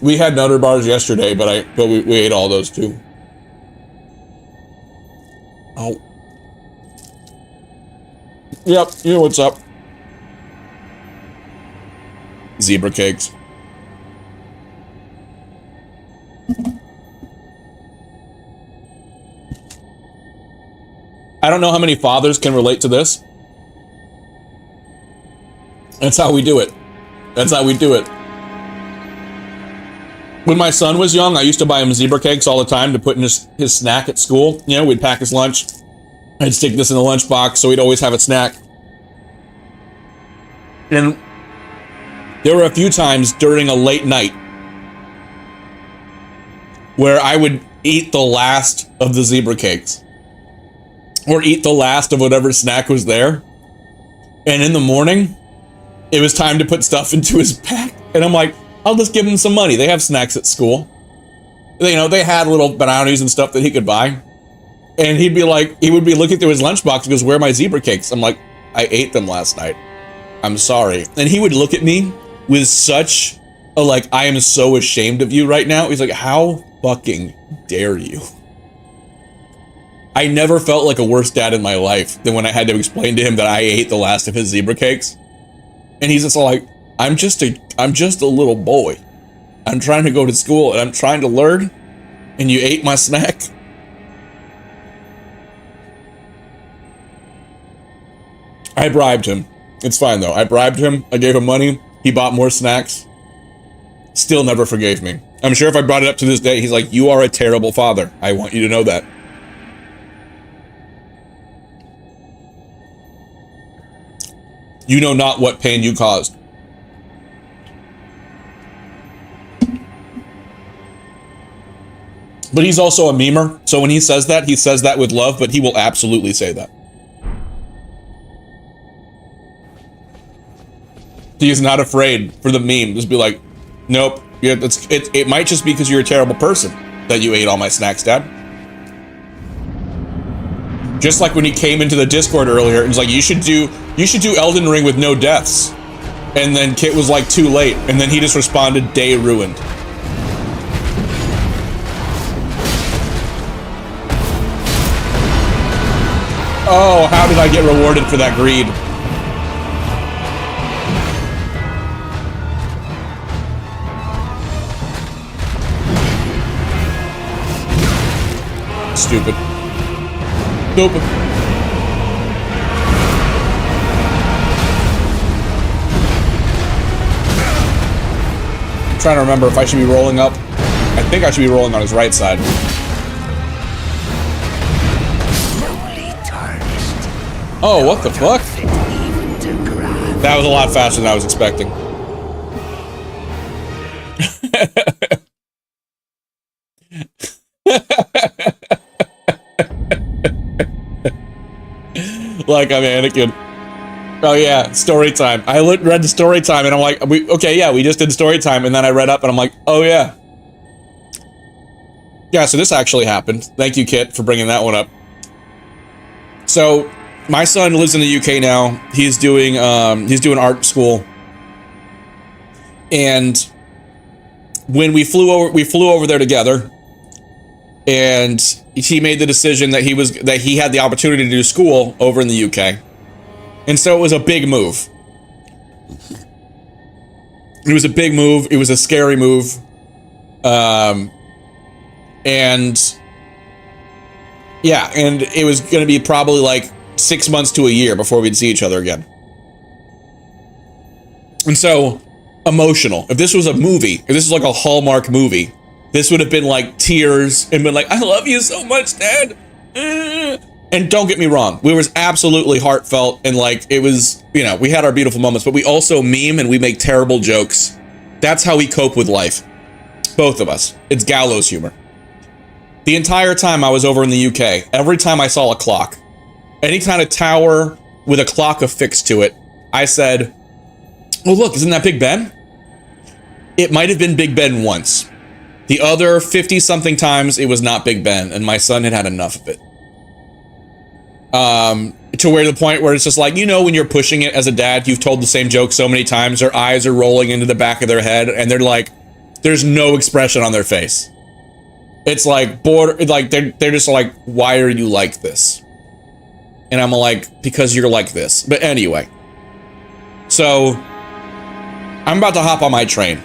We had Nutter bars yesterday, but we ate all those too. Oh. Yep, you know what's up. Zebra cakes. I don't know how many fathers can relate to this. That's how we do it. That's how we do it. When my son was young, I used to buy him zebra cakes all the time to put in his snack at school. You know, we'd pack his lunch. I'd stick this in the lunchbox so he'd always have a snack. And there were a few times during a late night where I would eat the last of the zebra cakes. Or eat the last of whatever snack was there. And in the morning, it was time to put stuff into his pack. And I'm like, I'll just give him some money. They have snacks at school. You know, they had little brownies and stuff that he could buy. And he'd be like, he would be looking through his lunchbox and goes, where are my zebra cakes? I'm like, I ate them last night. I'm sorry. And he would look at me with such a like, I am so ashamed of you right now. He's like, how fucking dare you? I never felt like a worse dad in my life than when I had to explain to him that I ate the last of his zebra cakes. And he's just like, I'm just a little boy. I'm trying to go to school and I'm trying to learn, and you ate my snack. I bribed him. It's fine though. I bribed him. I gave him money. He bought more snacks. Still never forgave me. I'm sure if I brought it up to this day, he's like, you are a terrible father. I want you to know that. You know not what pain you caused. But he's also a memer, so when he says that with love, but he will absolutely say that. He is not afraid for the meme. Just be like, nope, yeah, it might just be because you're a terrible person that you ate all my snacks, Dad. Just like when he came into the Discord earlier and was like, you should do Elden Ring with no deaths. And then Kit was like, too late. And then he just responded, day ruined. Oh, how did I get rewarded for that greed? Stupid. Stupid. I'm trying to remember if I should be rolling up. I think I should be rolling on his right side. Oh, what the fuck? That was a lot faster than I was expecting. Like I'm Anakin. Oh yeah, story time. I read the story time and I'm like, okay, yeah, we just did story time, and then I read up and I'm like, oh yeah. Yeah, so this actually happened. Thank you, Kit, for bringing that one up. So, my son lives in the UK now. He's doing art school. And when we flew over there together, and he made the decision that he had the opportunity to do school over in the UK. And so it was a big move. It was a big move. It was a scary move. And yeah, and it was going to be probably like 6 months to a year before we'd see each other again. And so, emotional. If this was a movie, if this was like a Hallmark movie, this would have been like tears and been like, I love you so much, Dad. And don't get me wrong, we was absolutely heartfelt and like, it was, you know, we had our beautiful moments, but we also meme and we make terrible jokes. That's how we cope with life. Both of us. It's gallows humor. The entire time I was over in the UK, every time I saw a clock, any kind of tower with a clock affixed to it, I said, oh look, isn't that Big Ben? It might have been Big Ben once. The other 50-something times, it was not Big Ben, and my son had had enough of it. To where the point where it's just like, you know, when you're pushing it as a dad, you've told the same joke so many times, their eyes are rolling into the back of their head, and they're like, there's no expression on their face. It's like, like they're just like, why are you like this? And I'm like, because you're like this. But anyway. So, I'm about to hop on my train.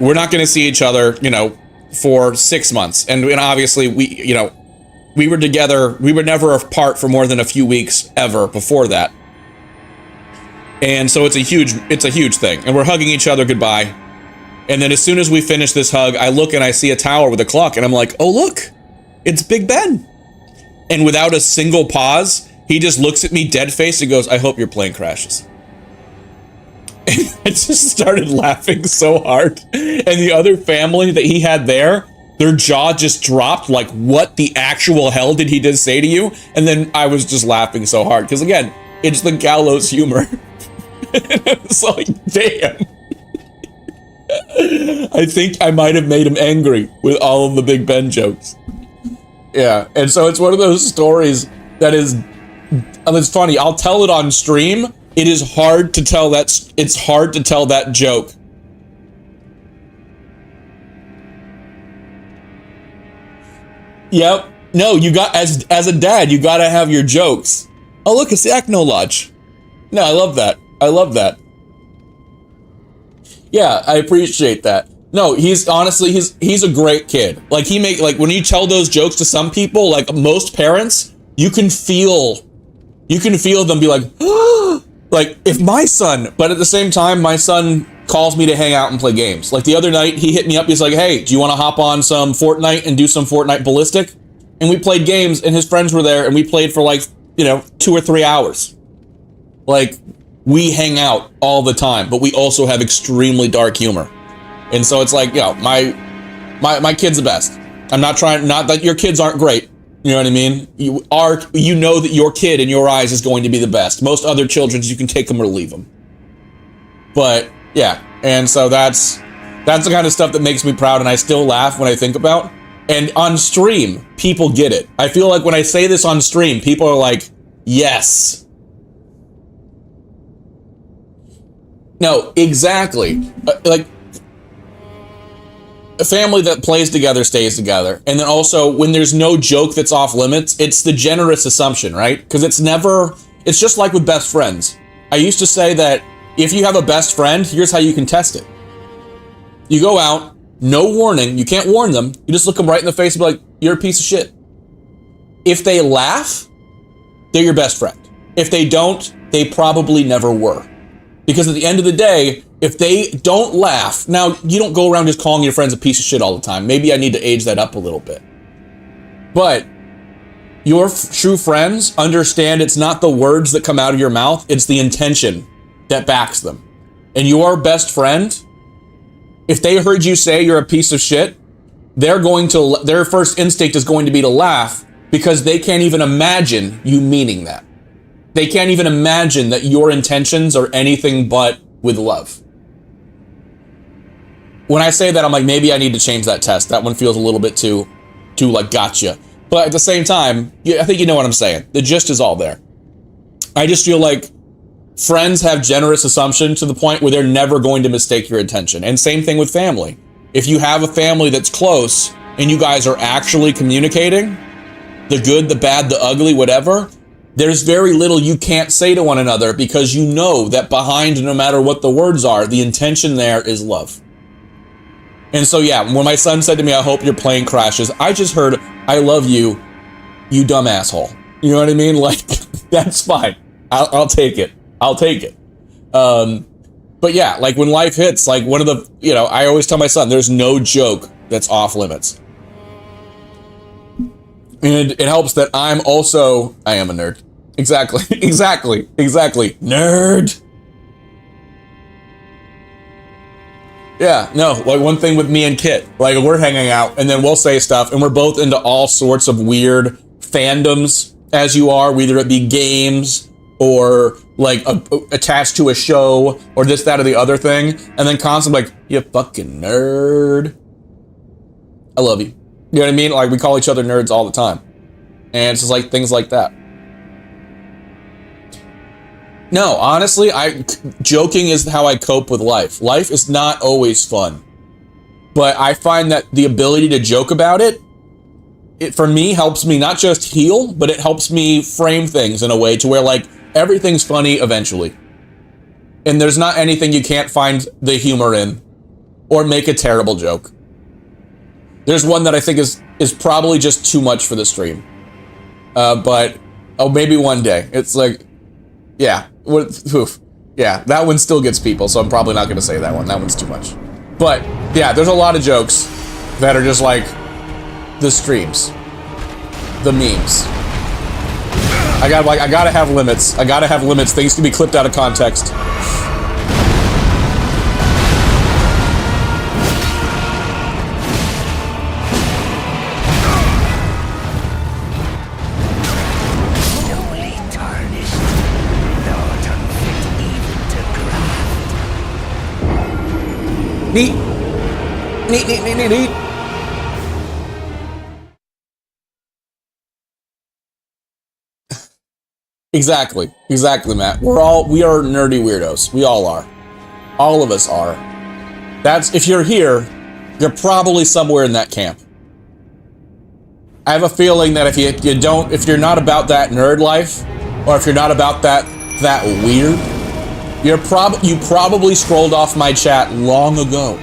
We're not going to see each other, you know, for 6 months. And obviously, we were together. We were never apart for more than a few weeks ever before that. And so it's a huge thing. And we're hugging each other goodbye. And then as soon as we finish this hug, I look and I see a tower with a clock. And I'm like, oh, look, it's Big Ben. And without a single pause, he just looks at me dead-faced and goes, I hope your plane crashes. And I just started laughing so hard. And the other family that he had there, their jaw just dropped, like, what the actual hell did he just say to you? And then I was just laughing so hard. Because, again, it's the gallows humor. And it's like, damn. I think I might have made him angry with all of the Big Ben jokes. Yeah, and so it's one of those stories that is, it's funny, I'll tell it on stream. It is hard to tell it's hard to tell that joke. Yep. No, you got, as a dad, you gotta have your jokes. Oh, look, it's the Acno Lodge. No, I love that. I love that. Yeah, I appreciate that. No, he's honestly, he's a great kid. Like, when you tell those jokes to some people, like most parents, you can feel them be like, like, if my son, but at the same time, my son calls me to hang out and play games. Like the other night, he hit me up, he's like, hey, do you want to hop on some Fortnite and do some Fortnite Ballistic? And we played games, and his friends were there, and we played for like, 2 or 3 hours. Like, we hang out all the time, but we also have extremely dark humor. And so it's like, my kid's the best. I'm not that your kids aren't great. You know what I mean? You know that your kid in your eyes is going to be the best. Most other children's, you can take them or leave them. But yeah, and so that's the kind of stuff that makes me proud, and I still laugh when I think about. And on stream, people get it. I feel like when I say this on stream, people are like, yes. No, exactly. Like, a family that plays together stays together. And then also, when there's no joke that's off limits, it's the generous assumption, right? Because it's just like with best friends. I used to say that if you have a best friend, here's how you can test it. You go out, no warning, you can't warn them, you just look them right in the face and be like, you're a piece of shit. If they laugh, they're your best friend. If they don't, they probably never were. Because at the end of the day, if they don't laugh, now you don't go around just calling your friends a piece of shit all the time. Maybe I need to age that up a little bit. But your true friends understand it's not the words that come out of your mouth, it's the intention that backs them. And your best friend, if they heard you say you're a piece of shit, their first instinct is going to be to laugh because they can't even imagine you meaning that. They can't even imagine that your intentions are anything but with love. When I say that, I'm like, maybe I need to change that test. That one feels a little bit too like gotcha. But at the same time, I think you know what I'm saying. The gist is all there. I just feel like friends have generous assumption to the point where they're never going to mistake your intention. And same thing with family. If you have a family that's close and you guys are actually communicating, the good, the bad, the ugly, whatever, there's very little you can't say to one another because you know that behind, no matter what the words are, the intention there is love. And so, yeah, when my son said to me, I hope your plane crashes, I just heard, I love you, you dumb asshole. You know what I mean? Like, that's fine. I'll take it. I'll take it. But yeah, like when life hits, like one of the, you know, I always tell my son, there's no joke that's off limits. And it helps that I am a nerd. Exactly, exactly. Nerd. Yeah, no, like one thing with me and Kit, like we're hanging out and then we'll say stuff and we're both into all sorts of weird fandoms as you are, whether it be games or like attached to a show or this, that, or the other thing. And then constantly like, you fucking nerd. I love you. You know what I mean? Like we call each other nerds all the time. And it's just like things like that. No, honestly, joking is how I cope with life. Life is not always fun. But I find that the ability to joke about it for me helps me not just heal, but it helps me frame things in a way to where like everything's funny eventually. And there's not anything you can't find the humor in or make a terrible joke. There's one that I think is probably just too much for the stream. But maybe one day. It's like, yeah. Yeah, that one still gets people, so I'm probably not going to say that one. That one's too much. But, yeah, there's a lot of jokes that are just like the streams. The memes. I gotta have limits. I gotta have limits. Things can be clipped out of context. Neat. Exactly, Matt. We are nerdy weirdos. We all are. All of us are. If you're here, you're probably somewhere in that camp. I have a feeling that if you're not about that nerd life, or if you're not about that weird, you probably scrolled off my chat long ago.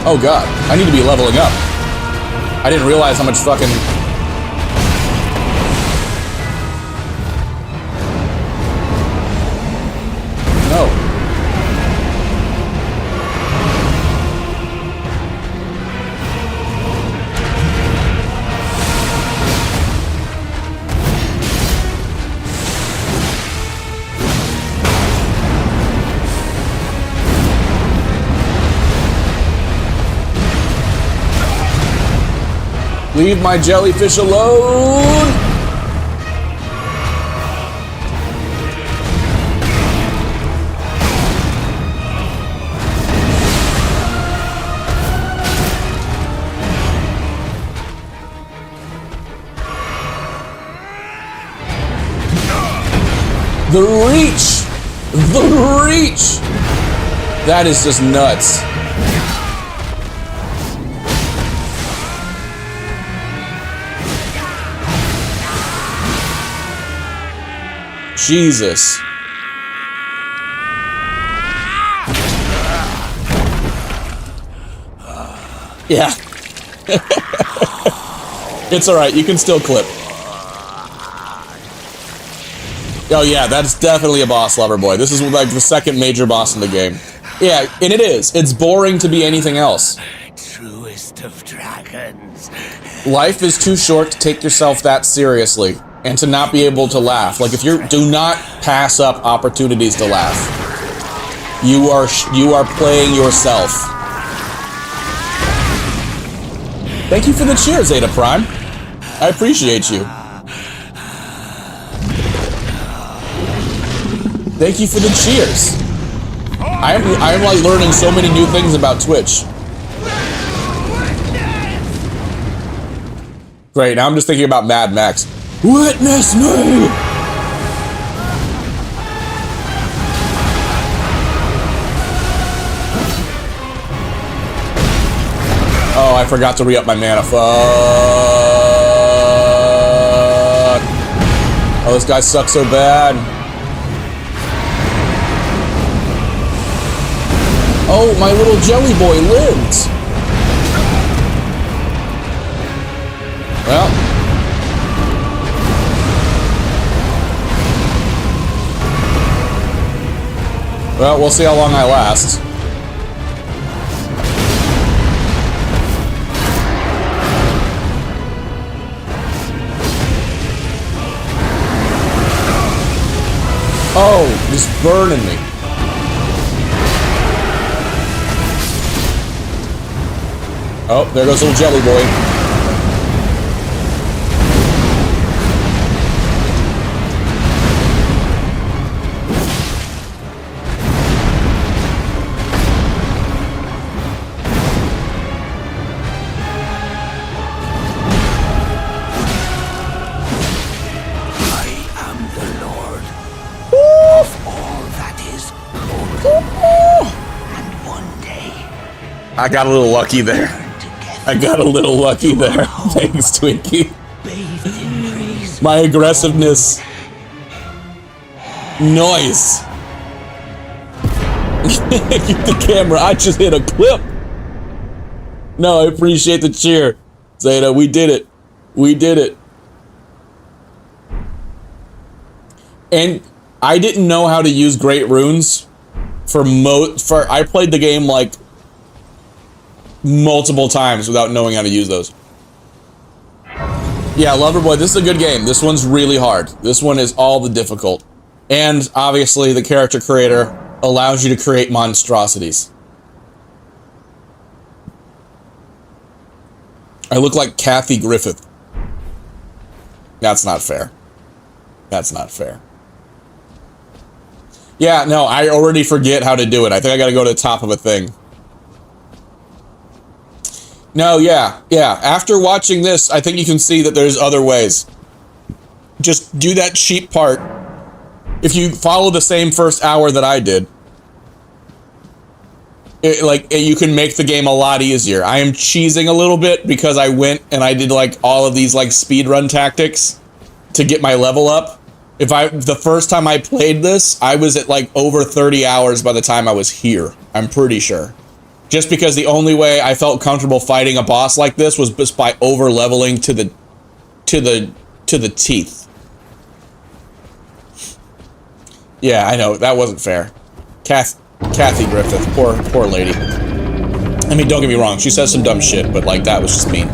Oh god, I need to be leveling up. I didn't realize how much fucking... No. Leave my jellyfish alone! The reach! The reach! That is just nuts. Jesus. Yeah. It's alright, you can still clip. Oh yeah, that's definitely a boss lover boy. This is like the second major boss in the game. Yeah, and it is. It's boring to be anything else. Truest of dragons. Life is too short to take yourself that seriously. And to not be able to laugh. Like do not pass up opportunities to laugh. You are playing yourself. Thank you for the cheer, Zeta Prime. I appreciate you. Thank you for the cheers. I am like learning so many new things about Twitch. Great, now I'm just thinking about Mad Max. Witness me! Oh, I forgot to re-up my mana. Fuck. Oh, this guy sucks so bad. Oh, my little jelly boy lived. Well. Well, we'll see how long I last. Oh, he's burning me. Oh, there goes little jelly boy. I got a little lucky there. I got a little lucky there. Thanks, Twinkie. My aggressiveness. Noise. Keep the camera. I just hit a clip. No, I appreciate the cheer. Zeta, we did it. We did it. And I didn't know how to use Great Runes for I played the game like multiple times without knowing how to use those. Yeah, Loverboy, this is a good game. This one's really hard. This one is all the difficult. And obviously the character creator allows you to create monstrosities. I look like Kathy Griffith. That's not fair. That's not fair. Yeah, no, I already forget how to do it. I think I gotta go to the top of a thing. No, yeah. After watching this, I think you can see that there's other ways. Just do that cheap part. If you follow the same first hour that I did, you can make the game a lot easier. I am cheesing a little bit because I went and I did like all of these like speedrun tactics to get my level up. The first time I played this, I was at like over 30 hours by the time I was here. I'm pretty sure. Just because the only way I felt comfortable fighting a boss like this was just by over leveling to the teeth. Yeah, I know that wasn't fair. Kathy Griffith, poor lady. I mean, don't get me wrong, she says some dumb shit, but like that was just mean.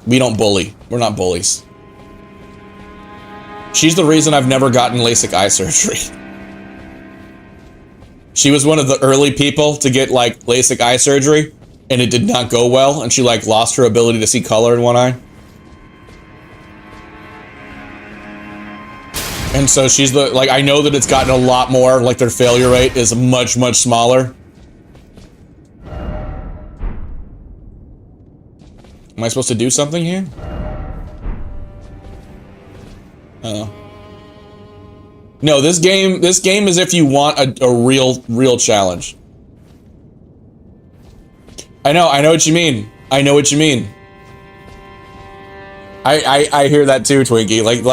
We don't bully. We're not bullies. She's the reason I've never gotten LASIK eye surgery. She was one of the early people to get like LASIK eye surgery, and it did not go well, and she like lost her ability to see color in one eye. And so she's the, like, I know that it's gotten a lot more, like their failure rate is much, much smaller. Am I supposed to do something here? Oh. No, this game is if you want a real challenge. I know what you mean. I know what you mean. I hear that too, Twinkie. Like,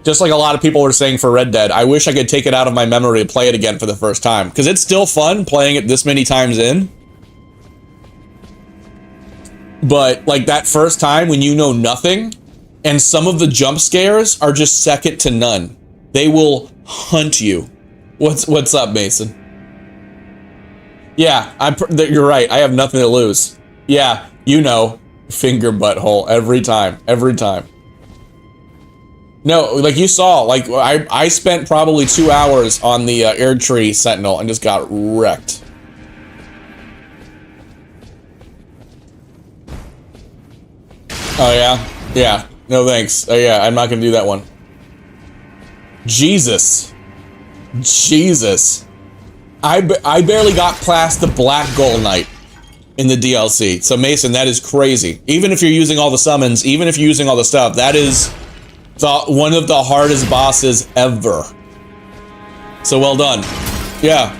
just like a lot of people were saying for Red Dead, I wish I could take it out of my memory to play it again for the first time. Because it's still fun playing it this many times in. But, like, that first time when you know nothing, and some of the jump scares are just second to none. They will hunt you. What's up, Mason? Yeah, you're right. I have nothing to lose. Yeah, you know. Finger butthole every time. No, like you saw, like I spent probably 2 hours on the Air Tree Sentinel and just got wrecked. Oh yeah? Yeah. No thanks. Oh yeah, I'm not gonna do that one. Jesus. I barely got past the Black Goal Knight in the DLC. So Mason, that is crazy. Even if you're using all the summons, even if you're using all the stuff, that is one of the hardest bosses ever. So well done. Yeah.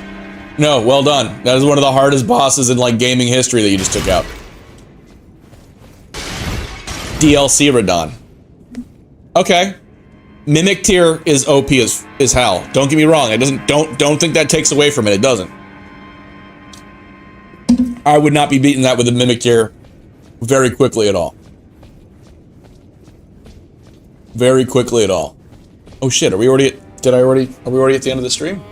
No, well done. That is one of the hardest bosses in like gaming history that you just took out. DLC Radon. Okay. Mimic tier is OP as hell. Don't get me wrong. It doesn't. Don't think that takes away from it. It doesn't. I would not be beating that with a mimic tier very quickly at all. Very quickly at all. Oh shit, are we already at are we already at the end of the stream?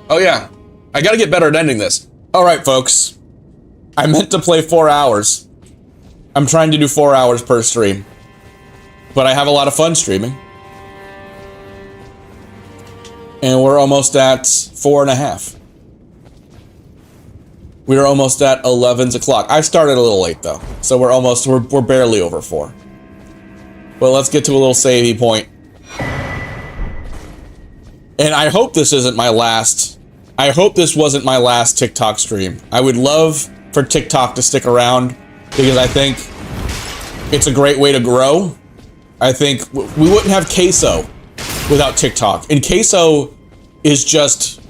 Oh yeah. I gotta get better at ending this. Alright folks. I meant to play 4 hours. I'm trying to do 4 hours per stream. But I have a lot of fun streaming. And we're almost at 4.5. We are almost at 11 o'clock. I started a little late though. So we're barely over 4. Well, let's get to a little savey point. And I hope this isn't my last... I hope this wasn't my last TikTok stream. I would love for TikTok to stick around because I think it's a great way to grow. I think we wouldn't have Queso without TikTok. And Queso is just...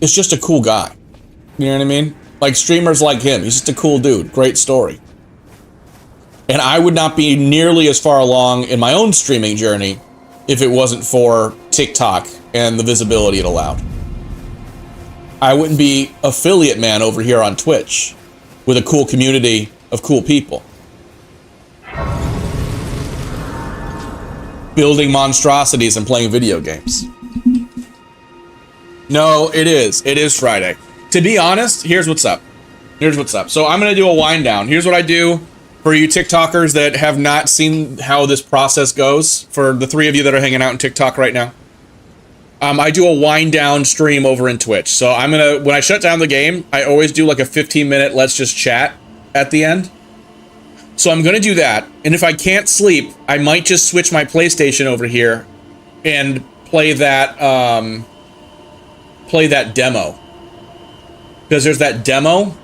It's just a cool guy. You know what I mean? Like streamers like him. He's just a cool dude. Great story. And I would not be nearly as far along in my own streaming journey if it wasn't for TikTok and the visibility it allowed. I wouldn't be affiliate man over here on Twitch with a cool community of cool people. Building monstrosities and playing video games. No, it is. It is Friday. To be honest, here's what's up. Here's what's up. So I'm going to do a wind down. Here's what I do for you TikTokers that have not seen how this process goes. For the 3 of you that are hanging out in TikTok right now. I do a wind down stream over in Twitch. So I'm going to, when I shut down the game, I always do like a 15-minute let's just chat at the end. So I'm going to do that. And if I can't sleep, I might just switch my PlayStation over here and play that demo. Because there's that demo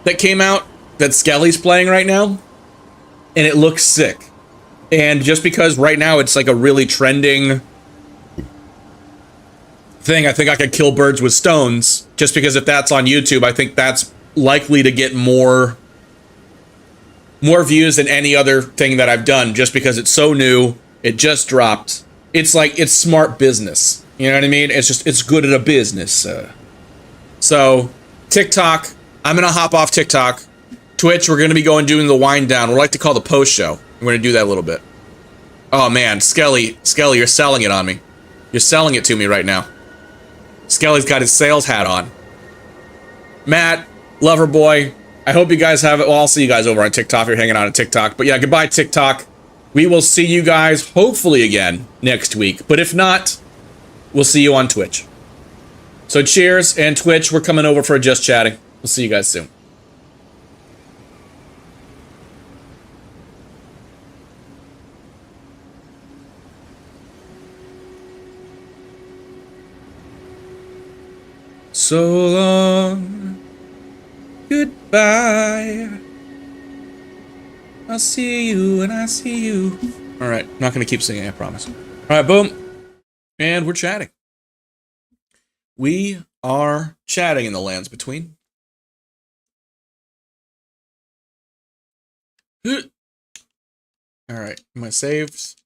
that came out that Skelly's playing right now. And it looks sick. And just because right now it's like a really trending thing, I think I could kill birds with stones. Just because if that's on YouTube, I think that's likely to get more views than any other thing that I've done. Just because it's so new, it just dropped. It's like, it's smart business. You know what I mean? It's just, it's good at a business. So, TikTok, I'm gonna hop off TikTok. Twitch, we're gonna be doing the wind down. We like to call the post show. We're gonna do that a little bit. Oh man, Skelly, you're selling it on me. You're selling it to me right now. Skelly's got his sales hat on. Matt, lover boy, I hope you guys have it. Well, I'll see you guys over on TikTok if you're hanging out on TikTok. But yeah, goodbye TikTok. We will see you guys hopefully again next week. But if not, we'll see you on Twitch. So cheers, and Twitch, we're coming over for just chatting. We'll see you guys soon. So long, goodbye. I'll see you when I see you. All right, not gonna keep singing, I promise. All right, boom, and we're chatting. We are chatting in the lands between. All right, am I saved?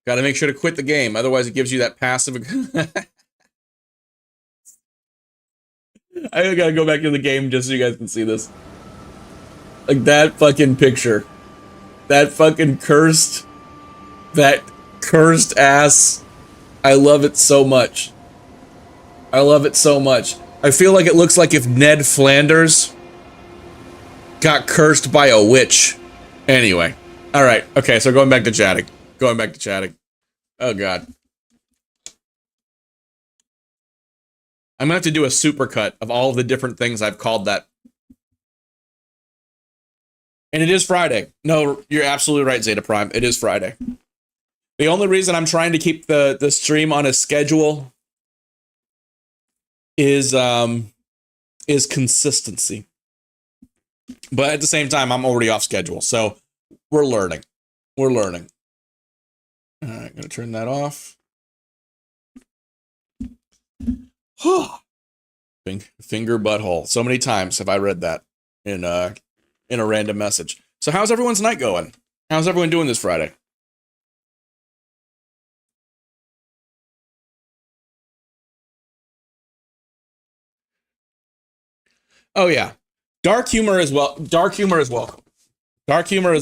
Got to make sure to quit the game, otherwise it gives you that passive. I gotta go back to the game just so you guys can see this. Like that fucking picture. That fucking cursed ass. I love it so much. I love it so much. I feel like it looks like if Ned Flanders got cursed by a witch. Anyway. Alright, okay, so going back to chatting. Oh god. I'm gonna have to do a supercut of all of the different things I've called that. And it is Friday. No, you're absolutely right, Zeta Prime. It is Friday. The only reason I'm trying to keep the stream on a schedule is consistency. But at the same time, I'm already off schedule, so we're learning. We're learning. All right, gonna turn that off. Finger butthole. So many times have I read that in a random message. So how's everyone's night going? How's everyone doing this Friday? Oh yeah. Dark humor is welcome. Dark humor is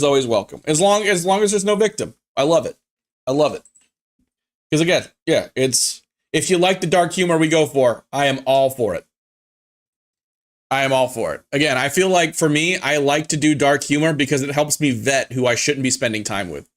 always welcome. As long as there's no victim. I love it. Because again, yeah, it's if you like the dark humor we go for, I am all for it. Again, I feel like for me, I like to do dark humor because it helps me vet who I shouldn't be spending time with.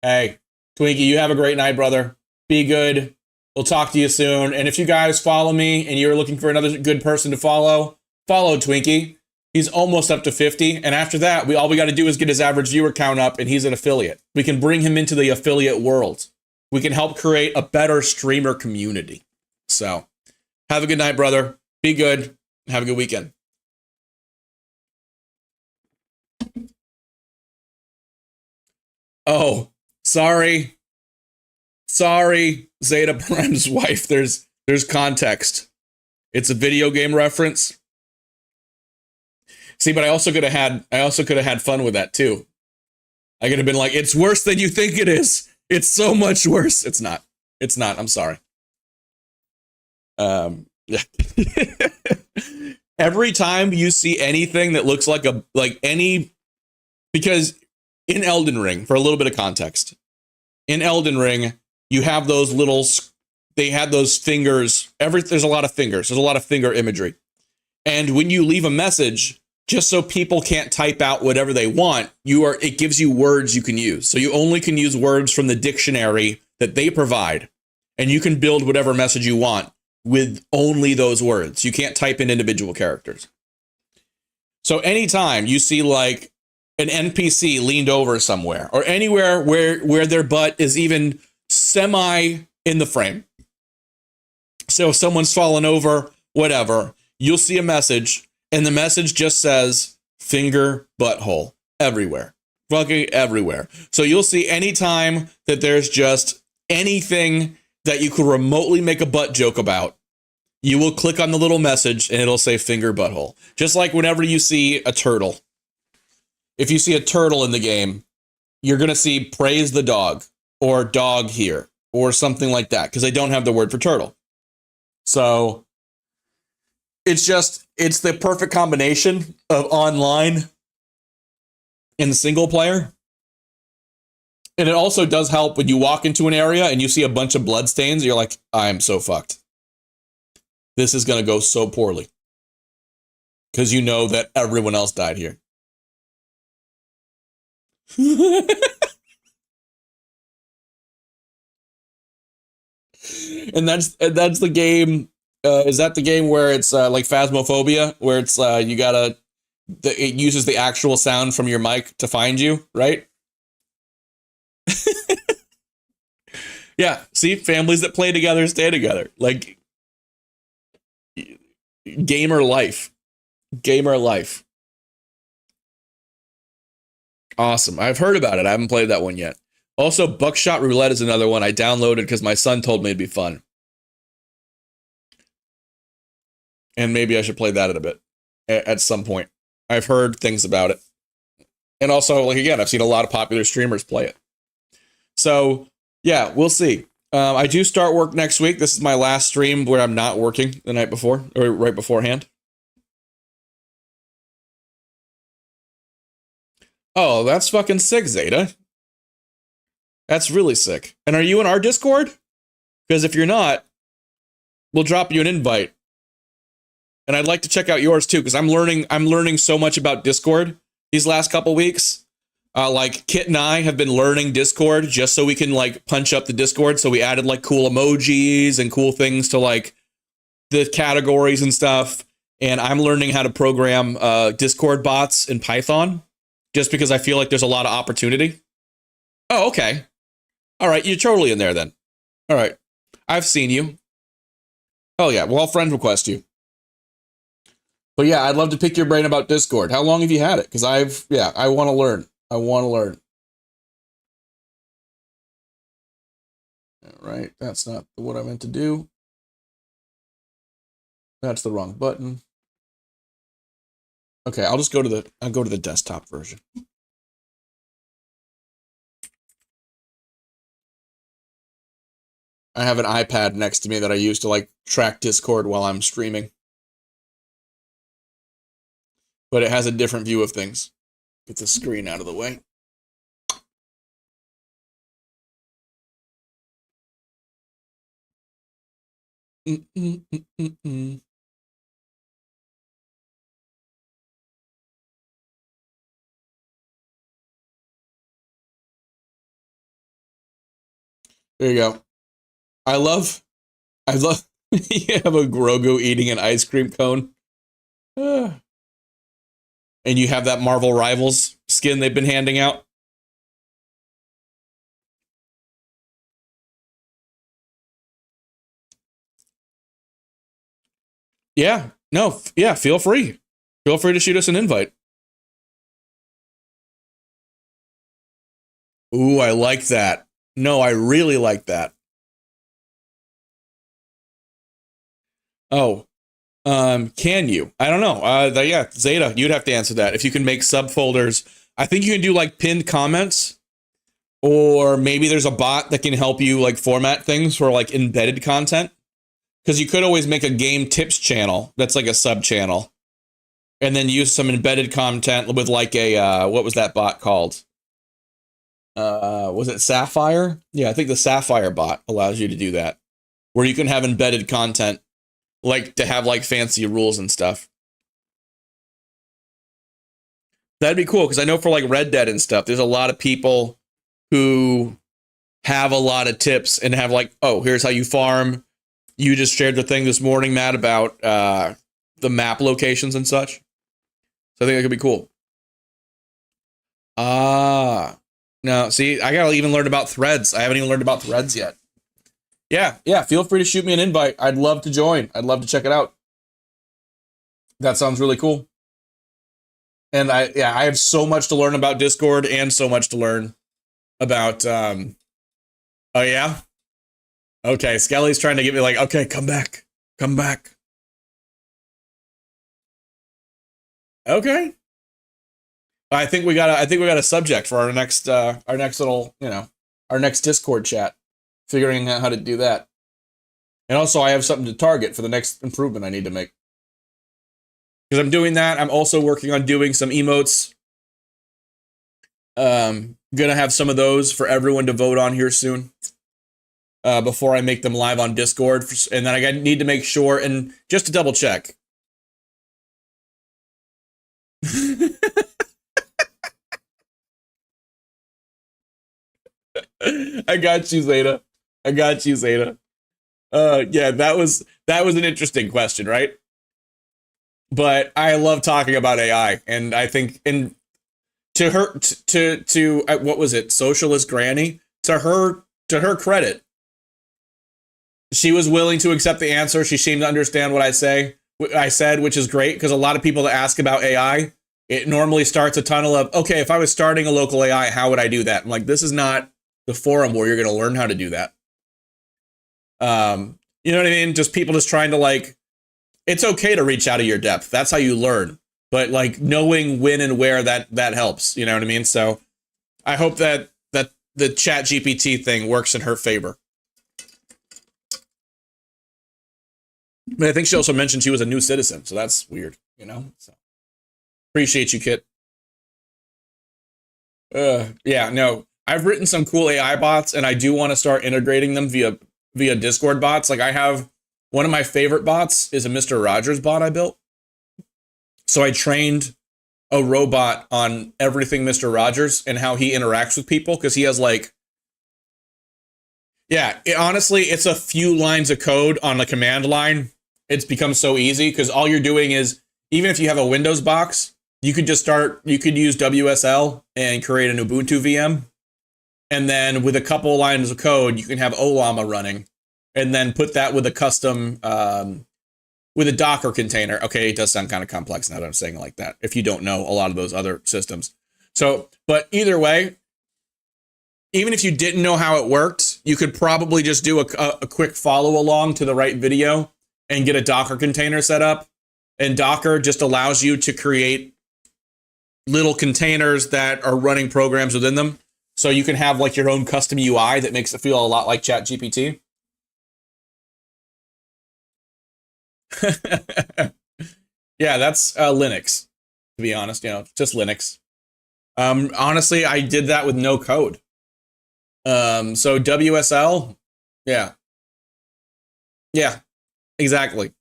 Hey, Twinkie, you have a great night, brother. Be good. We'll talk to you soon. And if you guys follow me and you're looking for another good person to follow Twinkie. He's almost up to 50. And after that, all we got to do is get his average viewer count up and he's an affiliate. We can bring him into the affiliate world. We can help create a better streamer community. So have a good night, brother. Be good. Have a good weekend. Oh, sorry, Zeta Prem's wife. There's context. It's a video game reference. See, but I also could have had fun with that too. I could have been like, it's worse than you think it is. It's so much worse. It's not. I'm sorry. Yeah. Every time you see anything that looks because in Elden Ring, for a little bit of context, in Elden Ring, you have they had those fingers. There's a lot of fingers. There's a lot of finger imagery. And when you leave a message, just so people can't type out whatever they want, it gives you words you can use. So you only can use words from the dictionary that they provide. And you can build whatever message you want with only those words. You can't type in individual characters. So anytime you see like an NPC leaned over somewhere or anywhere where their butt is even semi in the frame. So if someone's fallen over, whatever, you'll see a message and the message just says finger butthole everywhere. Fucking everywhere. So you'll see anytime that there's just anything that you could remotely make a butt joke about, you will click on the little message and it'll say finger butthole. Just like whenever you see a turtle. If you see a turtle in the game, you're going to see praise the dog or dog here or something like that because they don't have the word for turtle. So it's the perfect combination of online and single player. And it also does help when you walk into an area and you see a bunch of blood stains. You're like, I'm so fucked. This is going to go so poorly. Because you know that everyone else died here. And that's the game. Is that the game where it's like Phasmophobia, where it's it uses the actual sound from your mic to find you, right? Yeah, see, families that play together stay together. Like gamer life. Awesome. I've heard about it. I haven't played that one yet. Also, Buckshot Roulette is another one I downloaded because my son told me it'd be fun. And maybe I should play that in a bit at some point. I've heard things about it. And also, like, again, I've seen a lot of popular streamers play it. So, yeah, we'll see. I do start work next week. This is my last stream where I'm not working the night before, or right beforehand. Oh, that's fucking sick, Zeta. That's really sick. And are you in our Discord? Because if you're not, we'll drop you an invite. And I'd like to check out yours too, because I'm learning so much about Discord these last couple weeks. Like Kit and I have been learning Discord just so we can like punch up the Discord. So we added like cool emojis and cool things to like the categories and stuff. And I'm learning how to program Discord bots in Python just because I feel like there's a lot of opportunity. Oh, okay. All right. You're totally in there then. All right. I've seen you. Oh yeah. Well, I'll friend request you. But yeah, I'd love to pick your brain about Discord. How long have you had it? Because I want to learn. All right, that's not what I meant to do. That's the wrong button. Okay, I'll go to the desktop version. I have an iPad next to me that I use to like track Discord while I'm streaming. But it has a different view of things. Get the screen out of the way. There you go. I love you have a Grogu eating an ice cream cone. And you have that Marvel Rivals skin they've been handing out. Yeah, no, yeah, feel free. Feel free to shoot us an invite. Ooh, I like that. No, I really like that. Oh, can you? I don't know. Yeah, Zeta, you'd have to answer that. If you can make subfolders, I think you can do like pinned comments, or maybe there's a bot that can help you like format things for like embedded content. Because you could always make a game tips channel that's like a sub channel, and then use some embedded content with like a what was that bot called? Was it Sapphire? Yeah, I think the Sapphire bot allows you to do that, where you can have embedded content, like to have like fancy rules and stuff. That'd be cool, because I know for like Red Dead and stuff, there's a lot of people who have a lot of tips and have like, oh, here's how you farm. You just shared the thing this morning, Matt, about the map locations and such. So I think that could be cool. No, see, I gotta even learn about threads. I haven't even learned about threads yet. Yeah, feel free to shoot me an invite. I'd love to join. I'd love to check it out. That sounds really cool. And I have so much to learn about Discord and so much to learn about, oh yeah? Okay, Skelly's trying to get me like, okay, come back. Okay. I think we got a subject for our next little, our next Discord chat, figuring out how to do that. And also I have something to target for the next improvement I need to make. Because I'm doing that, I'm also working on doing some emotes. Gonna have some of those for everyone to vote on here soon. Before I make them live on Discord. And then I need to make sure, and just to double check. I got you, Zeta. Yeah, that was an interesting question, right? But I love talking about AI, and I think, and to her, to what was it, Socialist Granny? To her credit, she was willing to accept the answer. She seemed to understand what I said, which is great, because a lot of people that ask about AI, it normally starts a tunnel of, okay, if I was starting a local AI, how would I do that? I'm like, this is not the forum where you're going to learn how to do that. You know what I mean? Just people just trying to like, it's okay to reach out of your depth. That's how you learn. But like knowing when and where that helps, you know what I mean? So I hope that the Chat GPT thing works in her favor. But I think she also mentioned she was a new citizen, so that's weird, you know? So appreciate you, Kit. Yeah, no. I've written some cool AI bots, and I do want to start integrating them via Discord bots. Like I have one of my favorite bots is a Mr. Rogers bot I built. So I trained a robot on everything Mr. Rogers and how he interacts with people, because he has like, yeah, honestly, it's a few lines of code on the command line. It's become so easy because all you're doing is, even if you have a Windows box, you could use WSL and create an Ubuntu VM. And then with a couple lines of code, you can have Olama running, and then put that with a custom, with a Docker container. Okay, it does sound kind of complex now that I'm saying it like that, if you don't know a lot of those other systems. So, but either way, even if you didn't know how it worked, you could probably just do a quick follow along to the right video and get a Docker container set up. And Docker just allows you to create little containers that are running programs within them. So you can have like your own custom UI that makes it feel a lot like ChatGPT. Yeah, that's Linux, to be honest, just Linux. Honestly, I did that with no code. So WSL, yeah, exactly.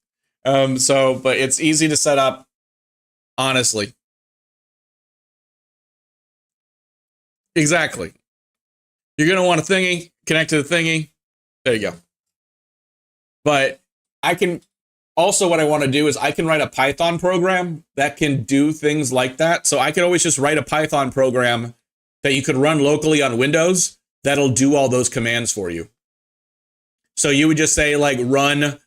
But it's easy to set up, honestly. Exactly. You're going to want a thingy, connect to the thingy. There you go. But I can also, what I want to do is I can write a Python program that can do things like that. So I could always just write a Python program that you could run locally on Windows that'll do all those commands for you. So you would just say like run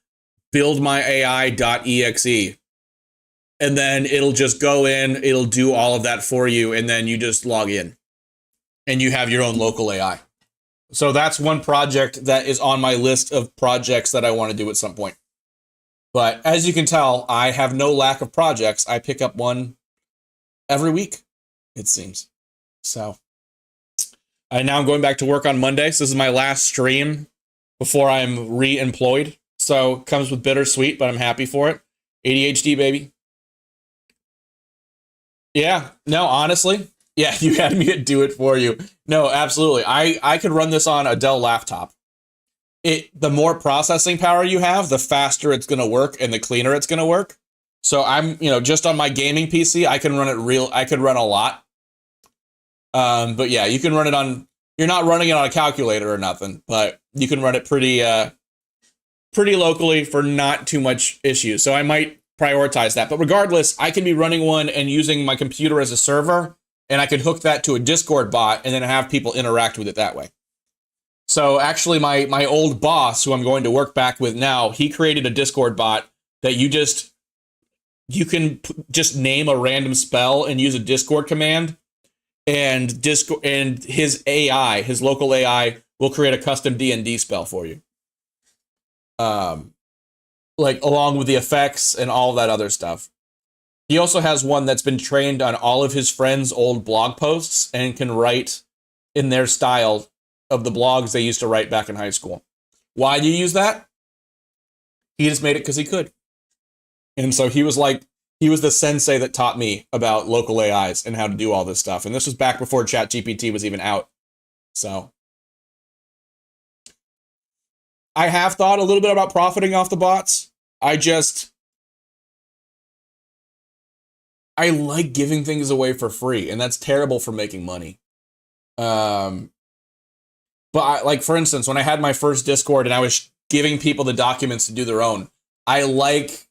buildmyai.exe, and then it'll just go in, it'll do all of that for you, and then you just log in and you have your own local AI. So that's one project that is on my list of projects that I want to do at some point. But as you can tell, I have no lack of projects. I pick up one every week, it seems. So now I'm going back to work on Monday. So this is my last stream before I'm re-employed. So comes with bittersweet, but I'm happy for it. ADHD, baby. Yeah, no, honestly. Yeah, you had me do it for you. No, absolutely. I could run this on a Dell laptop. The more processing power you have, the faster it's going to work and the cleaner it's going to work. So I'm, just on my gaming PC, I can run it I could run a lot. But yeah, you can run it on, you're not running it on a calculator or nothing, but you can run it pretty locally for not too much issues. So I might prioritize that. But regardless, I can be running one and using my computer as a server, and I could hook that to a Discord bot and then have people interact with it that way. So actually my old boss, who I'm going to work back with now, he created a Discord bot that you can just name a random spell and use a Discord command, and his AI, his local AI, will create a custom D&D spell for you. Like along with the effects and all that other stuff. He also has one that's been trained on all of his friends' old blog posts and can write in their style of the blogs they used to write back in high school. Why do you use that? He just made it because he could. And so he was the sensei that taught me about local AIs and how to do all this stuff. And this was back before ChatGPT was even out. So I have thought a little bit about profiting off the bots. I like giving things away for free, and that's terrible for making money. But for instance, when I had my first Discord and I was giving people the documents to do their own, I like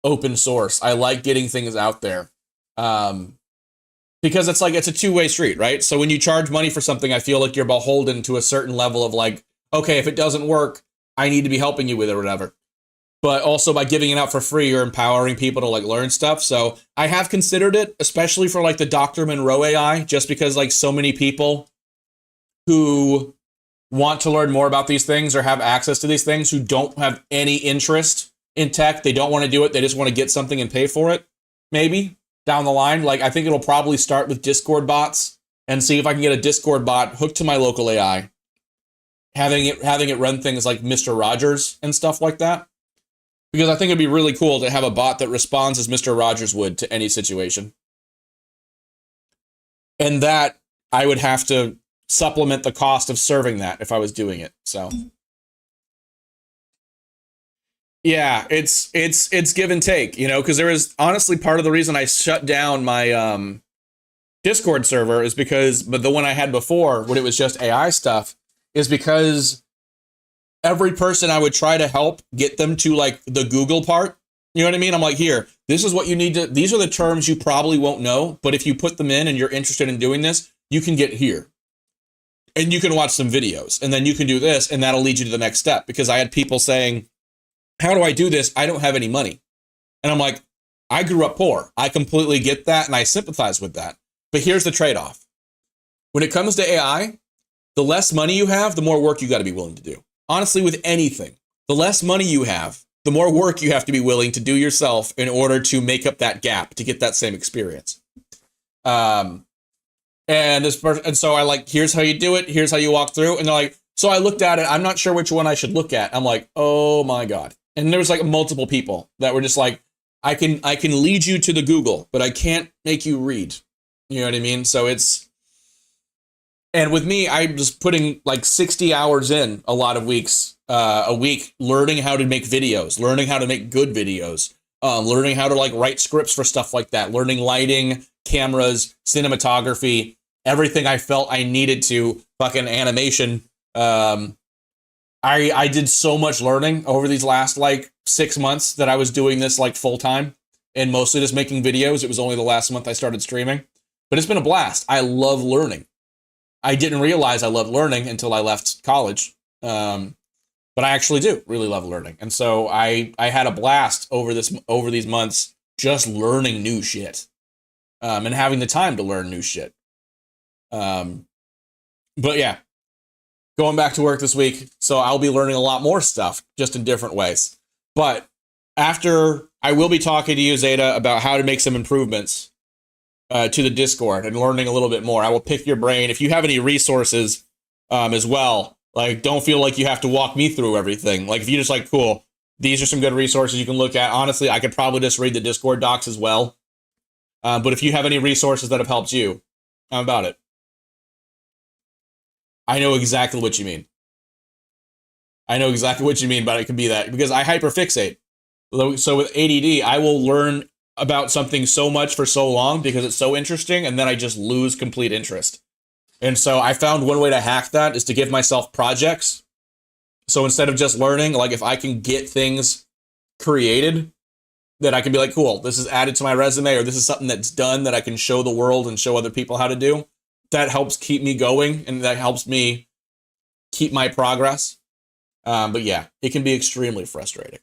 open source. I like getting things out there. Because it's a two-way street, right? So when you charge money for something, I feel like you're beholden to a certain level of okay, if it doesn't work, I need to be helping you with it or whatever. But also by giving it out for free, you're empowering people to learn stuff. So I have considered it, especially for the Dr. Monroe AI, just because so many people who want to learn more about these things or have access to these things who don't have any interest in tech, they don't want to do it, they just want to get something and pay for it, maybe down the line. I think it'll probably start with Discord bots and see if I can get a Discord bot hooked to my local AI, having it run things like Mr. Rogers and stuff like that. Because I think it'd be really cool to have a bot that responds as Mr. Rogers would to any situation. And that I would have to supplement the cost of serving that if I was doing it. So yeah, it's give and take, because there is honestly part of the reason I shut down my Discord server is because, but the one I had before when it was just AI stuff, is because every person I would try to help get them to the Google part, you know what I mean? I'm here, this is what you need to, these are the terms you probably won't know, but if you put them in and you're interested in doing this, you can get here. And you can watch some videos, and then you can do this, and that'll lead you to the next step. Because I had people saying, how do I do this? I don't have any money. And I'm I grew up poor. I completely get that, and I sympathize with that. But here's the trade-off. When it comes to AI, the less money you have, the more work you got to be willing to do. Honestly, with anything, the less money you have, the more work you have to be willing to do yourself in order to make up that gap to get that same experience. And this person, and so I like, here's how you do it. Here's how you walk through. And they're like, so I looked at it. I'm not sure which one I should look at. I'm like, oh my God. And there was like multiple people that were just like, I can lead you to the Google, but I can't make you read. You know what I mean? So and with me, I'm just putting like 60 hours in a lot of weeks, a week, learning how to make videos, learning how to make good videos, learning how to like write scripts for stuff like that, learning lighting, cameras, cinematography, everything I felt I needed to, fucking animation. I did so much learning over these last like 6 months that I was doing this like full time and mostly just making videos. It was only the last month I started streaming, but it's been a blast. I love learning. I didn't realize I loved learning until I left college. But I actually do really love learning. And so I had a blast over these months, just learning new shit, and having the time to learn new shit. But yeah, going back to work this week. So I'll be learning a lot more stuff just in different ways. But after, I will be talking to you, Zeta, about how to make some improvements to the Discord and learning a little bit more. I will pick your brain. If you have any resources as well, like, don't feel like you have to walk me through everything. Like, if you just like, cool, these are some good resources you can look at. Honestly, I could probably just read the Discord docs as well. But if you have any resources that have helped you, I'm about it. I know exactly what you mean. I know exactly what you mean, but it can be that because I hyperfixate. So with ADD, I will learn about something so much for so long because it's so interesting, and then I just lose complete interest. And so I found one way to hack that is to give myself projects. So instead of just learning, like if I can get things created that I can be like, cool, this is added to my resume, or this is something that's done that I can show the world and show other people how to do, that helps keep me going and that helps me keep my progress. But yeah, it can be extremely frustrating.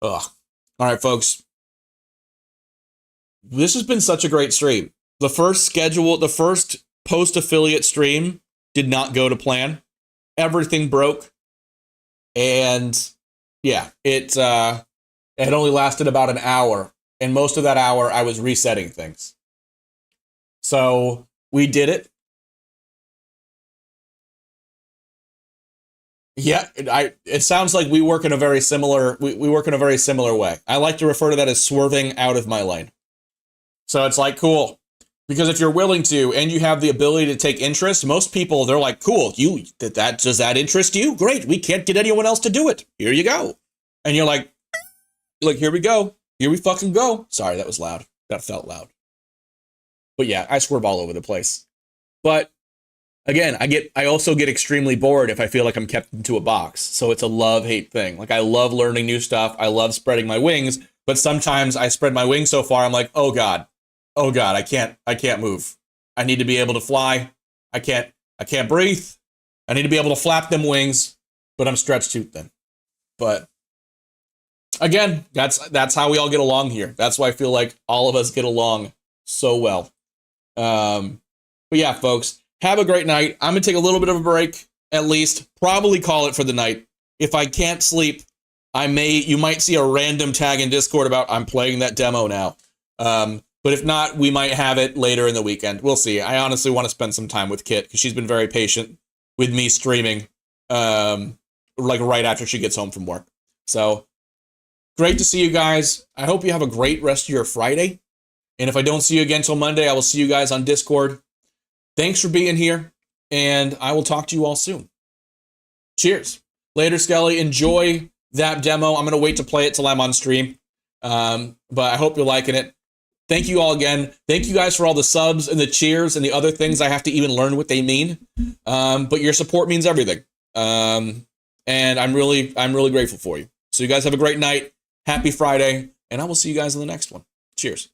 Ugh. All right, folks. This has been such a great stream. The first post-affiliate stream did not go to plan. Everything broke. And yeah, it only lasted about an hour. And most of that hour, I was resetting things. So we did it. Yeah, it sounds like we work in a very similar way. I like to refer to that as swerving out of my lane. So it's like, cool. Because if you're willing to, and you have the ability to take interest, most people, they're like, cool, does that interest you? Great, we can't get anyone else to do it. Here you go. And you're like, here we go. Here we fucking go. Sorry, that was loud. That felt loud. But yeah, I swerve all over the place. But again, I also get extremely bored if I feel like I'm kept into a box. So it's a love-hate thing. Like, I love learning new stuff. I love spreading my wings. But sometimes I spread my wings so far, I'm like, oh God, I can't move. I need to be able to fly. I can't breathe. I need to be able to flap them wings, but I'm stretched too thin. But again, that's how we all get along here. That's why I feel like all of us get along so well. But yeah, folks, have a great night. I'm going to take a little bit of a break, at least. Probably call it for the night. If I can't sleep, you might see a random tag in Discord about I'm playing that demo now. But if not, we might have it later in the weekend. We'll see. I honestly want to spend some time with Kit because she's been very patient with me streaming, like right after she gets home from work. So great to see you guys. I hope you have a great rest of your Friday. And if I don't see you again till Monday, I will see you guys on Discord. Thanks for being here, and I will talk to you all soon. Cheers. Later, Skelly. Enjoy that demo. I'm going to wait to play it till I'm on stream. But I hope you're liking it. Thank you all again. Thank you guys for all the subs and the cheers and the other things I have to even learn what they mean. But your support means everything. And I'm really grateful for you. So you guys have a great night. Happy Friday. And I will see you guys in the next one. Cheers.